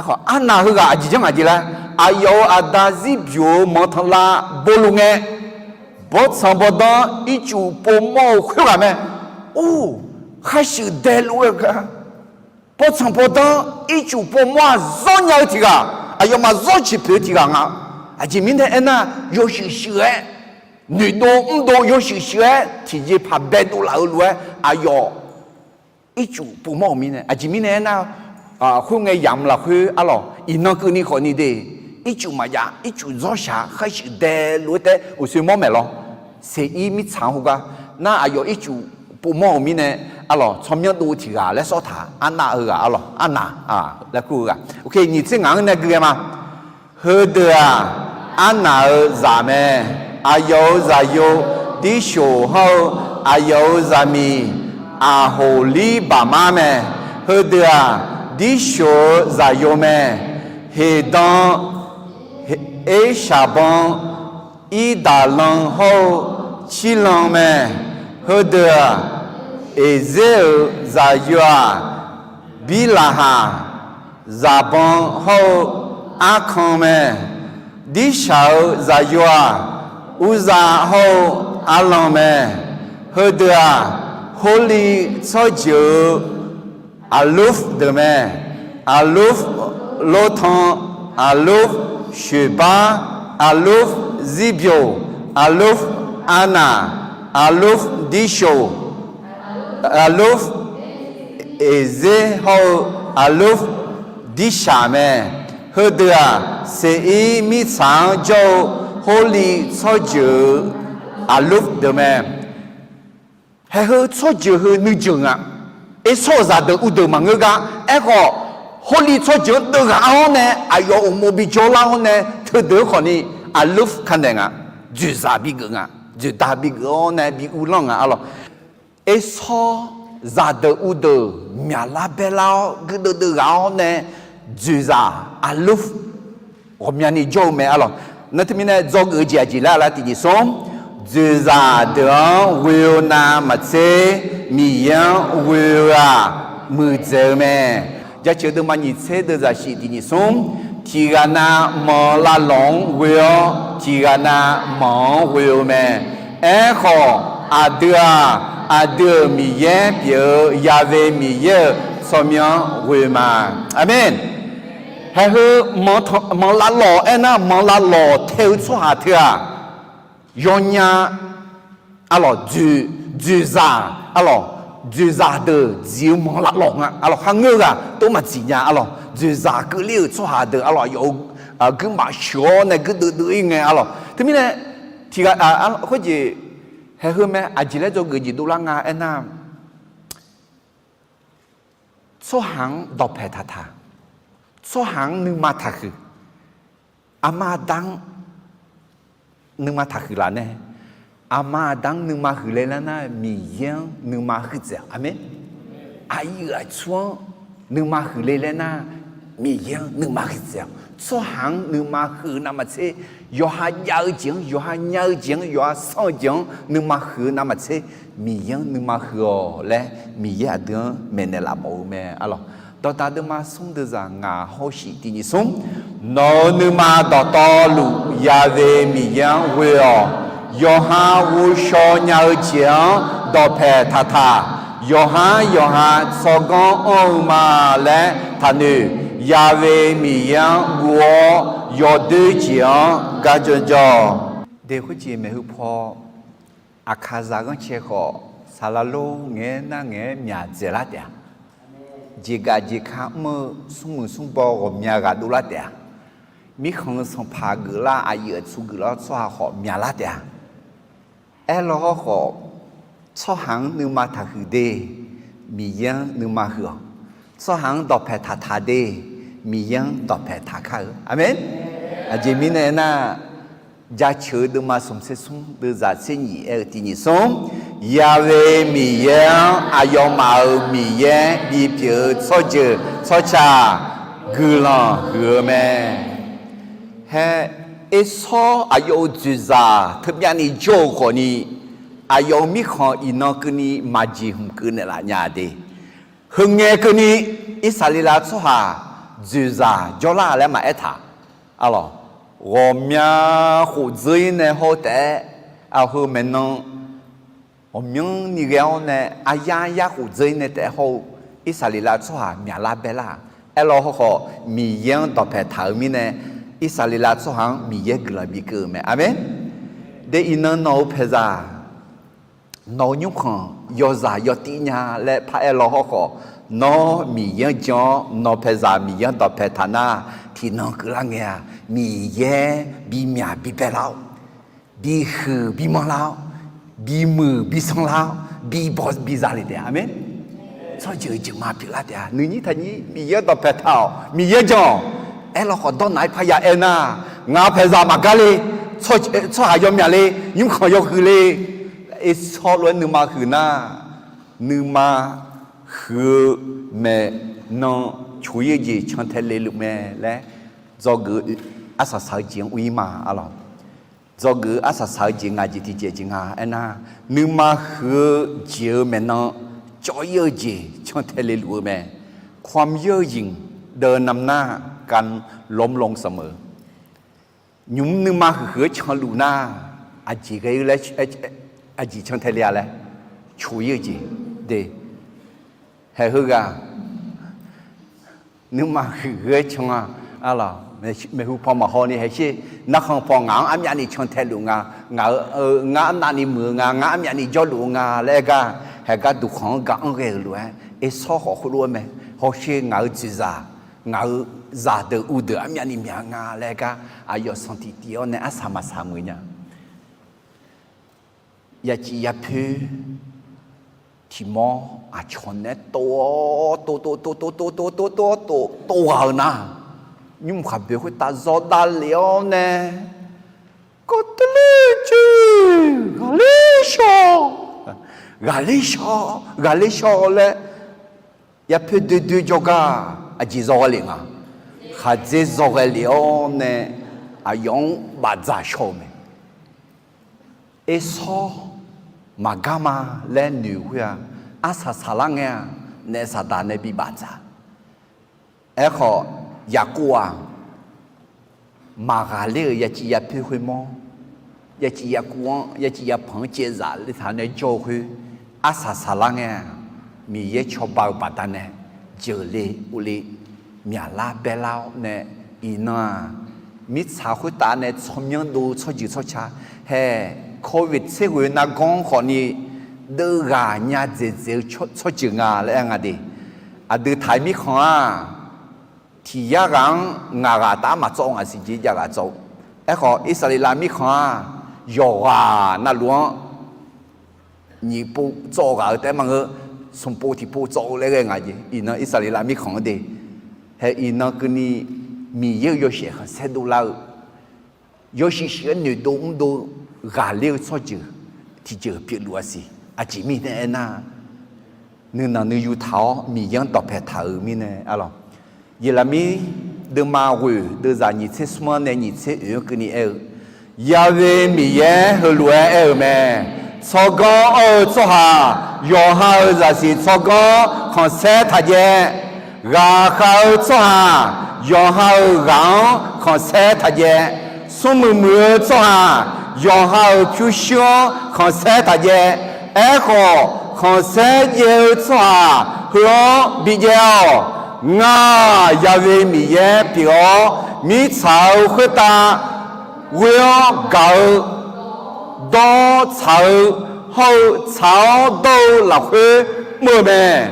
ko anna hu ga ji jang a ji la ayo adazi bio mothala bolunge bot samboda ichu pomo khwa me o khashi delwe ga bot samboda ichu pomo zonya ti ga ayo ma zo chi pe ti ga nga a ji min de ena yo shi shue ni do ndo yo shi shue ti ji pa be du la lu ayo ichu pomo mi ne a ji min ena khu nge yam la khu alo ino ku ni ko ni de ichu ma ya ichu zo sha khashi de lu de o se mo me lo se i mi chang hu ga na ayo ichu pomo mi ne alors 从面都提啊来说他安娜个啊咯安娜啊来顾个 OK 你这样那个嘛和的啊安娜咱们啊有咱有的小号啊有咱们啊后里爸妈们和的啊的小咱有们黑当黑下班一大浪后七浪们和的Ezeu Zayua Bilaha Zabon Ho Akome Dishao Zayua Uza Ho Alome Hedea Holy Sojo Aluf Deme Aluf Lotan Aluf Sheba Aluf Zibio Aluf Anna Aluf Disho Aluf Eze Ho Aluf Dishame Hedea Sei Mi Sang Jo Holy Soju Aluf Deme He Ho Soju Ho Nujunga E Soza de Udo Mangaga Eko Holy Soju De Gaone Ayo Umobi Jolaone Tede Honi Aluf Kandenga Juza Bigunga Juda Bigone Bi Ulonga Alo et so za de ou de mia la bela de gao ne juza aluf romiani jo me alors notre mine zog eji ji la ti som juza de will na ma se mi yan will a mu ze me ja che de ma ni se de za shi ti som tigana mo la long will tigana mo will me e kho adua Adeu miye bio yave miye somyan wema amen ha hu mon la lo ena mon la lo teu chu ha tia yonya alors du za alors du za de jiu mon la lo nga alors ha ngơ ga to ma ji nya alors du za ke liu chu ha de alors yo ge ma sho ne ge de nge alors thế mi ne thì có gì hay hơn mẹ à chỉ là cho người gì tu lăng à em à số hàng đọc hệ thà thà số hàng nương ma thà khử ama đăng nương ma thà khử là nè ama đăng nương ma khử lên là na mì yên nương ma khử giờ amen ai ở chuông nương ma khử lên là na mì yên nương ma khử giờ số hàng nương ma khử nằm ở thế yo ha nhớ tiếng yo ha nhớ tiếng yo ha sao tiếng nương ma khử nằm ở thế mì yên nương ma khử lẽ mì yên đứa mình là mẫu mẹ alo đó ta đứa ma sống được ra ngà hô sĩ thì như sống nó nương ma đó to lù ya về mì yên về yo ha vô so nhớ tiếng đó phe thà thà yo ha so con ông mà lẽ thà nữ Yahweh miyan guo yo de jiang ga jo jo de hu ji me hu pho akhaza gan che kho salalo nge na nge mya je la tia ji ga ji kha mo sung bo go mya ga du la tia mi khong song pha ge la a ye chu ge la chwa ho mya la tia e lo ho cho hang nu ma tha hu de mi yan nu ma hu cho hang do phe tha tha de mi yang đọc hệ thả khởi, amen. Chỉ mình này na gia chứa được mà sống sẽ sống được giả sinh nhị ở thì nhị sống, Yahweh mi yang ayom mạo mi yang bi biểu cho cha gửi lòng gửi mẹ, he eso ayo juza thấp nhang ni jo ko ni ayo mi kho ino kuni maji hum kune la nya de, hung nghe kuni isalila cho ha Juza jola le ma eta alors wo mia hu zui ne ho te a hu menon o myung ni gao ne aya ya hu zui ne te ho isalila chwa mia la bela elo ho mi yang do pe thau mi ne isalila chwa mi ye gla bi ke me amen de ina no peza no nyu khan yo za yo ti nya le pa elo ho nó mi yên cho nó phải ra mi yên đó phải thà na thì nó cứ là nghe mi yên bị mía bị bể lao bị hư bị măng lao bị mù bị song lao bị boss bị gì đấy amen cho giờ chừng mà bị là đẻ nữ như thế nhỉ mi nhớ đọc phải thảo mi nhớ cho em là họ đón nãy phải ya em na ngã phải ra mà cái đi cho hai yom nhà đi nhưng không có khử đi ấy cho luôn nữ mà khử na nữ mà khử mẹ nó chú ý gì trong thế lệ lúc mẹ lẽ do gửi ác sa sai chuyện uy mà alo do gửi ác sa sai chuyện ngài gì thì chuyện ngài anh na nữ mà khử chiều mẹ nó cho yêu gì trong thế lệ lúc mẹ ความเย่อหยิ่งเดินนำหน้ากันล้มลงเสมอยุ้มนึงมาคือชอลูน่าอาจีก็อยู่แล้วอาจีช่างเทเลียแล้วช่วยจีเดเฮ้ยก็นึกมาคือช่างอะไรไม่รู้พอมาหอนี่เฮ้ยนักขังพองานอันยันนี่ช่างเทลูงางานนั่นนี่มืองานอันยันนี่จอลูงาแล้วก็เฮ้ยก็ดูของกันเกลือเอสอขอรู้ไหมhọ sẽ ngáo chỉ ngáo giả được u được anh em nhà ngà lại cả ai ở sang thị tiêu này ác sama sama nhá ya chỉ ya phu thì mò chọn này to hơn na nhưng mà biết người ta do ta liều nè có tới chứ gà lê sò lẽ ya peu de deux joga a jizolinga khaje zogelione a yong baza shome eso magama le nu hua asa salanga ne sadane bi baza echo yakua magale ya chi ya peu humo ya chi ya kuan ya chi ya phang che za le thane jo hu asa salanga mi ye cho bao bata ne jele uli mia la belao ne ina mi sa khu ta ne chomyang do choji chocha he covid se hu na gong kho ni de ga nya je je choji nga le nga de a de thai mi kho a ti ya gang nga ga ta ma zong a si ji ya ga zong e kho israel mi kho a yo ga na luang ni bu zo ga de ma nge sông bồ thì bồ châu lấy cái gì, ina Israel làm gì không đấy, hay ina cái này mi yêu sẽ hàng xe đô la, yêu sẽ người đông đô gà liêu cho chữ, thì chữ biết luôn gì, chỉ mi này na, nên là người yêu tháo mi yang tập hệ tháo mi này, alo, vậy là mi đưa ma quỷ đưa ra nhị thế small này nhị thế ở cái này ở, ya về mi ye hơi lúa ở mẹ. cho có ở chỗ hà yo hà ra si cho có con xe thay nhé gà khao chỗ hà yo hà gạo con xe thay nhé sum mưa chỗ hà yo hà phiêu xiao con xe thay nhé echo con xe nhiều chỗ hà hướng bị nhiều nga ya về mi ye biểu mi chào khơi ta will gạo đó chào hậu chào đâu là hơi mưa mẹ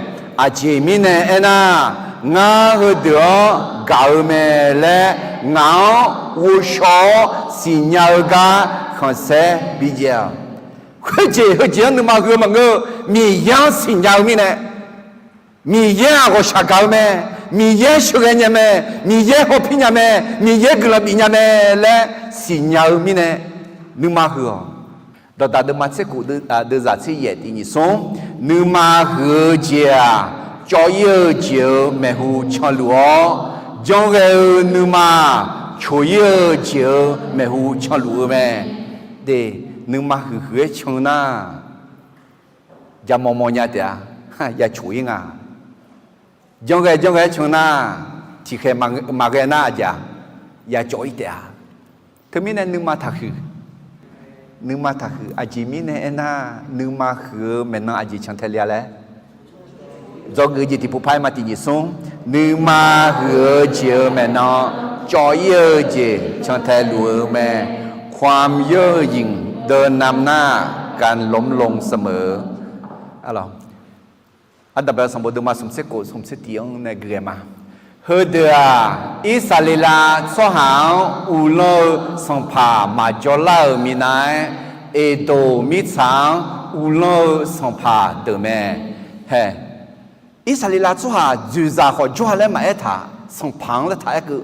chỉ mình này na ngã hơi được gạo mẹ lẽ ngáo u sò xin nhau cả không sẽ bị giàu hơi chỉ nhưng mà ngơ mi yang xin nhau mình này mi yang có sao gạo mẹ mi yang suy nghĩ nhà mẹ mi yang hộp nhà mẹ mi yang cái là bị nhà mẹ lẽ xin nhau mình này nhưng mà đó ta đưa mắt sẽ cụ đưa ra sẽ dễ thì nhỉ sống nếu mà hứa chia cho yêu chiều mẹ hu cho lúa trong cái nếu mà cho yêu chiều mẹ hu cho lúa mẹ để nếu mà hứa trong na ya mò nhà thế ya chui ngà trong cái trong na chỉ khi mà cái na ya chui thế thế mình nên nếu mà thật hứaนึกมาถ้าคืออาจีมีเนี่ยนะนึกมาคือแม่น้องอาจีชันเทเลียแล้วจอกือจีที่ผู้พายมาที่ญี่ปุ่นนึกมาคือเจียวแม่น้องจอยเยอะจีชันเทลัวแม่ความเย่อหยิ่งเดินนำหน้าการล้มลงเสมออะไรอันดับแรกสมบูรณ์มาสมเสกสมเสตียงในเกลือมาเฮเดียอิสราเอลสหาวอุโลสังพามาจอลามีนายเอโดมิสังอุโลสังพาเดแม่เฮ อิสราเอลจู่หาจูซาขอจู่หาแล้วมาถาส่งพังแล้วถาก็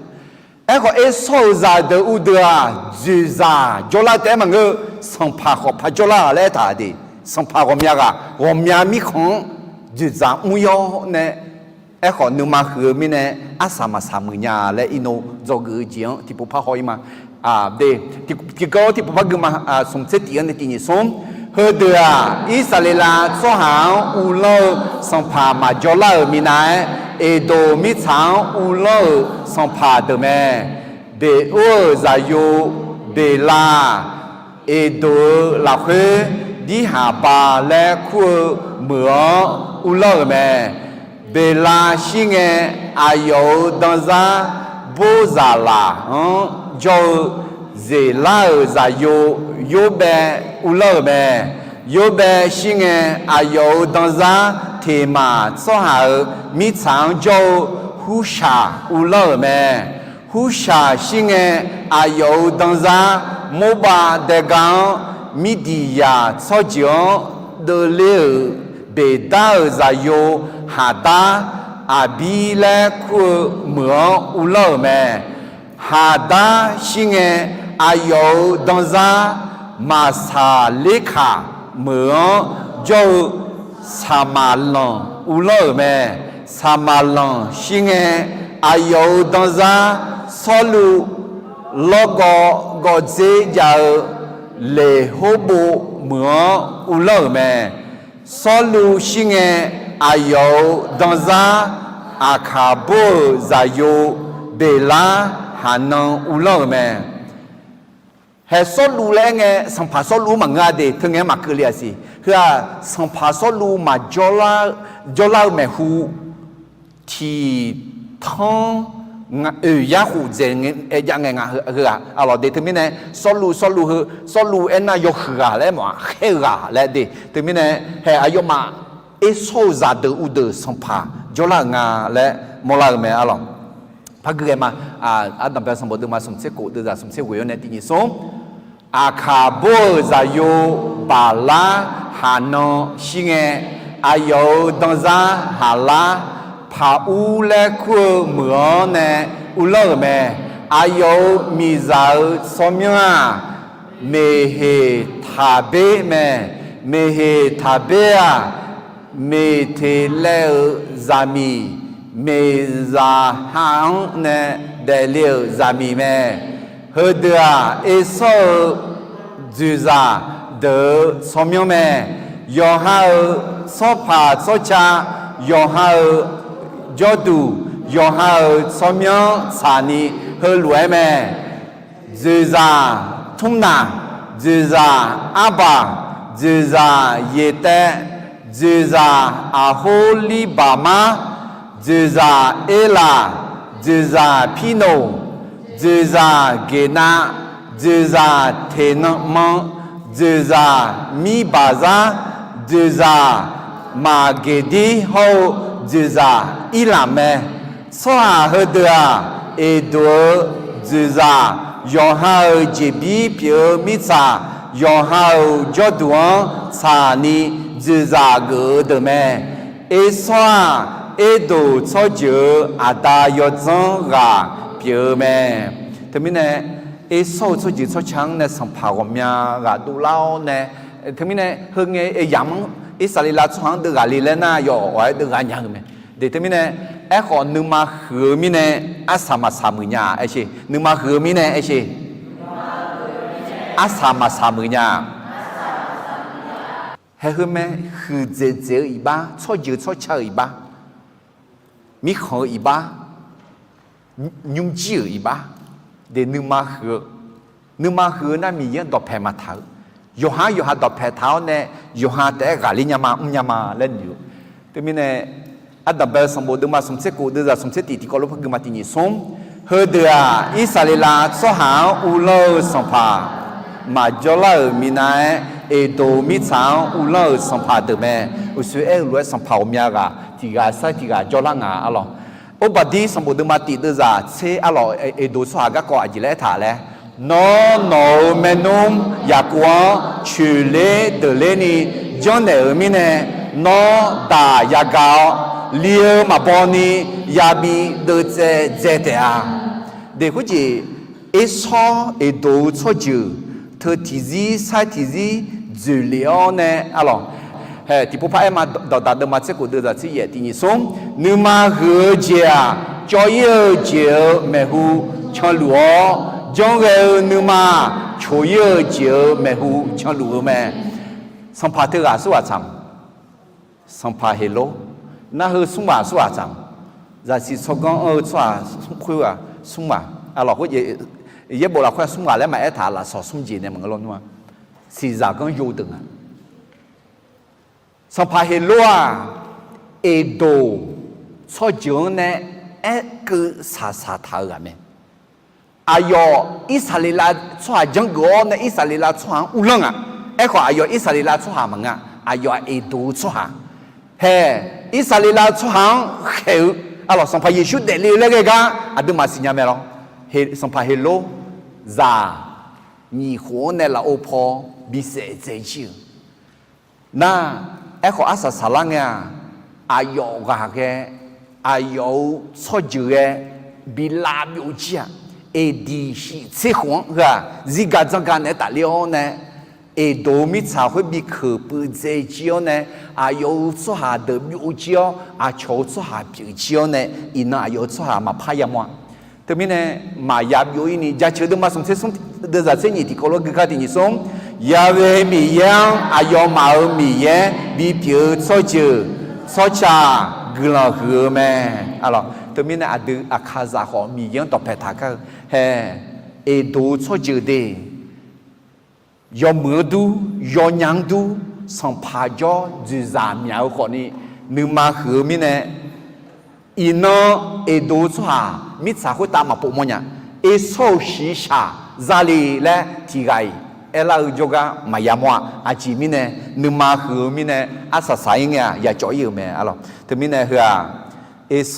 ขอโซซาเดอุเดาจูซาจู่ละแต่มันก็ส่งพาขอพาจู่ละแล้วถาดิส่งพาขอมีอะไรขอมีมีของจูซามุยเนี่ยขอนึกมาคือมีเนี่ยอาสามาสามือญาและอินโนจอกือจียงที่ปุ๊บพาหอยมาเดที่ก็ที่ปุ๊บพากือมาสมเสด็จในที่นี้สมเฮเดียอิสราเอลส่หางอุโลสัมภามาจอลามีนายเอโดมิชางอุโลสัมภาเดเมเบโอซาโยเบลาเอโดลาเฮดิหาบาและคู่เหมืออุโลเมเบลาชิงเออายุดันซาโบซาลาจอเซลาซาโยโยเบอุลเบโยเบชิงเออายุดันซาเทมาสหามิชางโจฮูชาอุลเบฮูชาชิงเออายุดันซาโมบาเดกังมิดียาซอจิองเดเลเบดาซาโยหาตาอาบีเลคุเหมืออุลเมหาตาชิงเออายุดันซามาซาเลขาเหมือโจสามาลังอุลเมสามาลังชิงเออายุดันซาสลูโลโกโกเจจาเลโฮโบเหมืออุลเมสลูชิงเออายุดันซาอาคาโบซาโยเบลาฮานังอุลเมเฮสลูเลงสัมภาสลูมังกาเดถึงเงมาเกลียสิคือสัมภาสลูมาจอลาเมหูที่ท้องยาหูเจงยังไงคืออะไรเดถึงมิเนี่ยสลูเอ็นนายกคืออะไรมั้งเฮอะไรเดถึงมิเนี่ยเฮอายุมาเอโซซาเดอุเดสัมภาจอลางาและมลาเมอะไรพักเกมาดัมเบลสมบูรณ์มาสมเสกุเดจะสมเสกุยในที่นี้สมอาคาโบซาโยบาลาฮานอชิงเออายุดันซาฮาลาพาอูเลคุเหมือนเนอุลเมอายุมิซาสมิงาเมเฮทาเบเมเมเฮทาเบอาเมเทเลซามีเมซาฮังเนเดเลซามีเมเฮเดียเอโซจูซาเดสมิงเมยอฮาโซพาโซชายอฮายอดูยอฮาสมิงสานีเฮลวยเมจูซาทุ่มนาจูซาอาบาจูซาเยเตจูซาอาโฮลีบามาจูซาเอลาจูซาพิโนจูซาเกนาจูซาเทนมังจูซามีบาซาจูซามาเกดีโฮจูซาอิลาเมสวาเฮเดียเอโดจูซายอฮาเจบีเปียมิซายอฮาจอดวนสานีจูซาเกเดเมเอสวาเอโดชอเจออาดายอจังกาเปียเมทมิเนเอโซชอจิชอชังเนสัมภาวมยากาดูเล่าเนทมิเนเฮงเอยามอิสราเอลช่วงเดือดลีเลน่ายอไว้เดือดยังไงเดี๋ยวมิเนี่ยขอนึกมาหือมิเนี่ยอาสามาสามือญาไอ้ชีนึกมาหือมิเนี่ยไอ้ชีอาสามาสามือญาเฮ้ยแม่หือเจอีบ้าช่วยยืดช่วยเชยอีบ้ามีขออีบ้ายุ่งจีอีบ้าเดี๋ยวนึกมาหือนั่นมีเยอะดอกแพมาเท้าโยฮาดอกแพเท้าเนี่ยโยฮาแต่กาลิญามาเล่นอยู่แต่มิเนี่ยอัดดับเบลสมบูรณ์มาสมเสกุเดือดสมเสติที่ก็รู้พักมาที่นี่สมเฮเดียอิสราเอลสหาอุลสัมภามาจอลมีนายเอโดมิชางอุลสัมภาเดเมอุสุเอลุสัมภาอเมียกาที่กาสักที่กาจอลงาอะลออุบัติสมบูรณ์มาติดเดือดเชอะลอเอโดสหากก็อาจจะเลถาเลยนอนเมนุมยากวนชูเลเดเลนีจอนเนอร์มิเนนอดายากา เลี้ยมาบอนี่ยาบีเดเจเจเตอาเด็กคนจีเอชอเอโดชอจูเธอทีซีใช้ทีซีจูเลียเนี่ยอะไรเฮ้ที่ผู้พ่ายมาดอดมาเจ้ากูเดือดที่เย่ที่นี่ส่งนึกมาเหือเจียจอยเจียแม่หูชอลัวจงเอนึกมาช่วยเจียแม่หูชอลัวแม่สัมผัสเธออาสุอาจำสัมผัสเฮโลน่าเฮสุมาสุอาจำจะสิสกองชัวคุยว่าสุมาอะไรก็เย่บอกเราคุยสุมาแล้วมาเอถาละสอสุมจีเนี่ยมันก็ร้อนว่าสิจากกันยูดึงอ่ะสัมผัสเฮโลเอโดชอจงเนี่ยเอคือสาสาทากันไหมอายออิสราเอลชัวจังก็เนี่ยอิสราเอลชัวอุลังอ่ะเอขออายออิสราเอลชัวมังอ่ะอายอเอโดชัวเฮ้อิสราเอลชัวเฮลอะไรสัมผัสเยซูเดลิเลกกะอะดูมาสิญญาเมลเฮสัมผัสเฮโลซานี่หัวเนี่ยละโอพอบิเศษเจจิน่าเอขออาสาสลังเนี่ยอายอกะแกอายอชอจูเอบิลาบิโอจิอะเอดีชิเซขวงกะซิกาจังกันเนี่ยตาเลียวเนี่ยเอโดมิชา会比可不在jiao呢，啊有做下的有jiao，啊求做下比jiao呢，伊那有做下嘛怕呀么？特别呢，嘛也有一年，家求的嘛从这从的在这年底过了个家庭你送，也为米样啊有嘛有米样，比比做就做茶个了个咩？啊咯，特别呢啊的啊卡扎好米样到拍他个，嘿，เอโด做就的。ยอมือดูยอยังดูสัมภาษณ์จูจามีเอาคนนี้นึกมาคือมิเนี่ยอินเอดูชัวมิสาคุตามาปุ่มเนี่ยเอโซชิชาซาลีและทีไกเอลาอุจกะมายามวะอาจีมิเนี่ยนึกมาคือมิเนี่ยอาศัยสายเนี่ยอย่าจ่อยอยู่แม่อะไรแต่มิเนี่ยคือเอโซ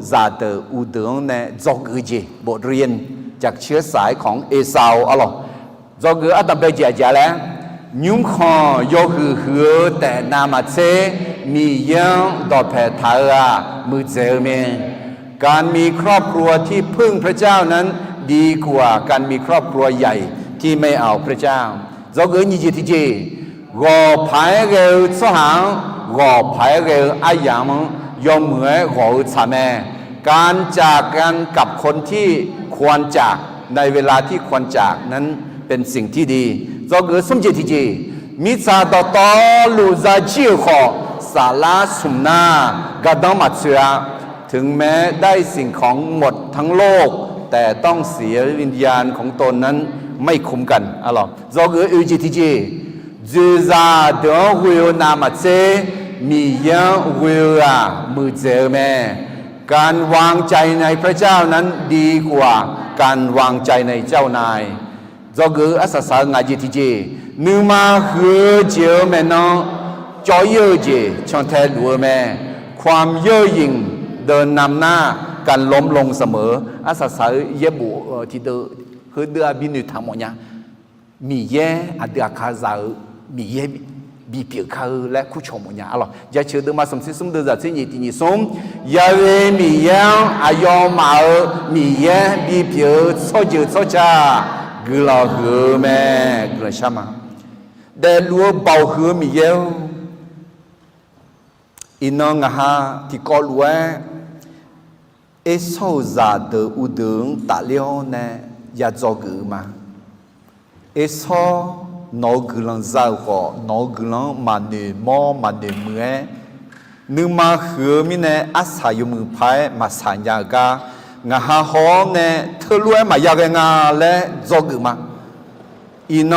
ซาเดอุดงเนี่ยจอกอุจิบทเรียนจากเชื้อสายของเอซาวอะไรจอคืออัตเป็นเจ้าแล้วยุ่งขอยกหือแต่นามาเซมียังดอกแผ่ทารามือเจอเมการมีครอบครัวที่พึ่งพระเจ้านั้นดีกว่าการมีครอบครัวใหญ่ที่ไม่เอาพระเจ้าจอคือยี่จีจีรอภายเรือสหางรอภายเรืออายังยอมเหมือนรอชาแม่การจากกันกับคนที่ควรจากในเวลาที่ควรจากนั้นเป็นสิ่งที่ดีจอคือสมเจติจีมิซาตอตอลูซาจิโอสาลาสุมนากระดองมัดเสือถึงแม้ได้สิ่งของหมดทั้งโลกแต่ต้องเสียวิญญาณของตนนั้นไม่คุ้มกันอะหรอจอคืออุจิติจีจูซาเดอวิวนามัดเซมียังวิวามือเจอแม่การวางใจในพระเจ้านั้นดีกว่าการวางใจในเจ้านายจอคืออาศัยงานจิตจีนึกมาหือเจียวแม่น้องจอยเยอะจีช่างแท้หลัวแม่ความเย่อหยิ่งเดินนำหน้าการล้มลงเสมออาศัยเย็บบุที่เดือคือเดือบินุทั้งหมดเนี่ยมีเย่อเดือคาซามีเย่บีเปียคาและคู่ชมหมดเนี่ยอะไรจะเชื่อเดือมาสมศิสมเดือจากที่นี่ที่นี่สมยาเวมีเย่อายอมามีเย่บีเปียโซเจโซจ้ากลาหือแม่กลาชามาแต่ลัวเบาหือมีเยอะอินงาฮาที่กอลัวเอโซซาเดอุดึงตาเลียวเนี่ยยาจอกือมาเอโซนอกุลังซาโกนอกุลังมันเนมอมันเนเมื่อนึกมาหือมีเนี่ยอาศัยมือพายมาสัญญากางาฮาฮอเนี่ยเธอรู้ไหมอยากงาและจอกือมาอิน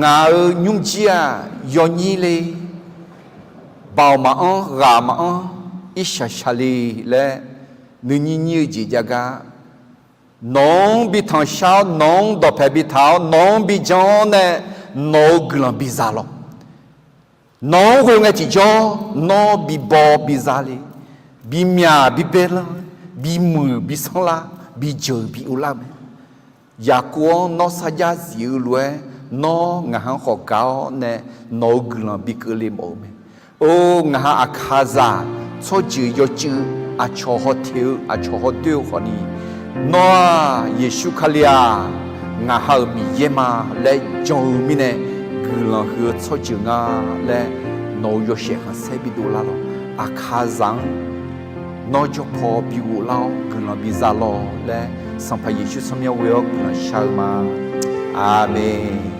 งายุ่งเจียยอนีเลยเบามาอ๋อรามาอ๋ออิชาชาลีและนึกยืดจีจากาน้องบิทางเช้าน้องดอกแผ่บิเท้าน้องบิจอนเนี่ยน้องกลังบิซาลน้องคนไงจีจอน้องบิบอบิซาลีบิเมียบิเบลบีมือบีสังลาบีเจอบีอุลามอยากกวนนอสัญญาสิวล้วนนองาหังขอเก่าเนี่ยนอกลังบีเกลิมโอเมโองาหังอาคาซา错就要就啊错好跳啊错好丢可你那耶稣卡利亚我好米耶嘛来救命呢个人和错就啊来我要写和塞比多拉了啊卡上我就跑比我老个人比咋了来上怕耶稣上面我要个人笑嘛阿门。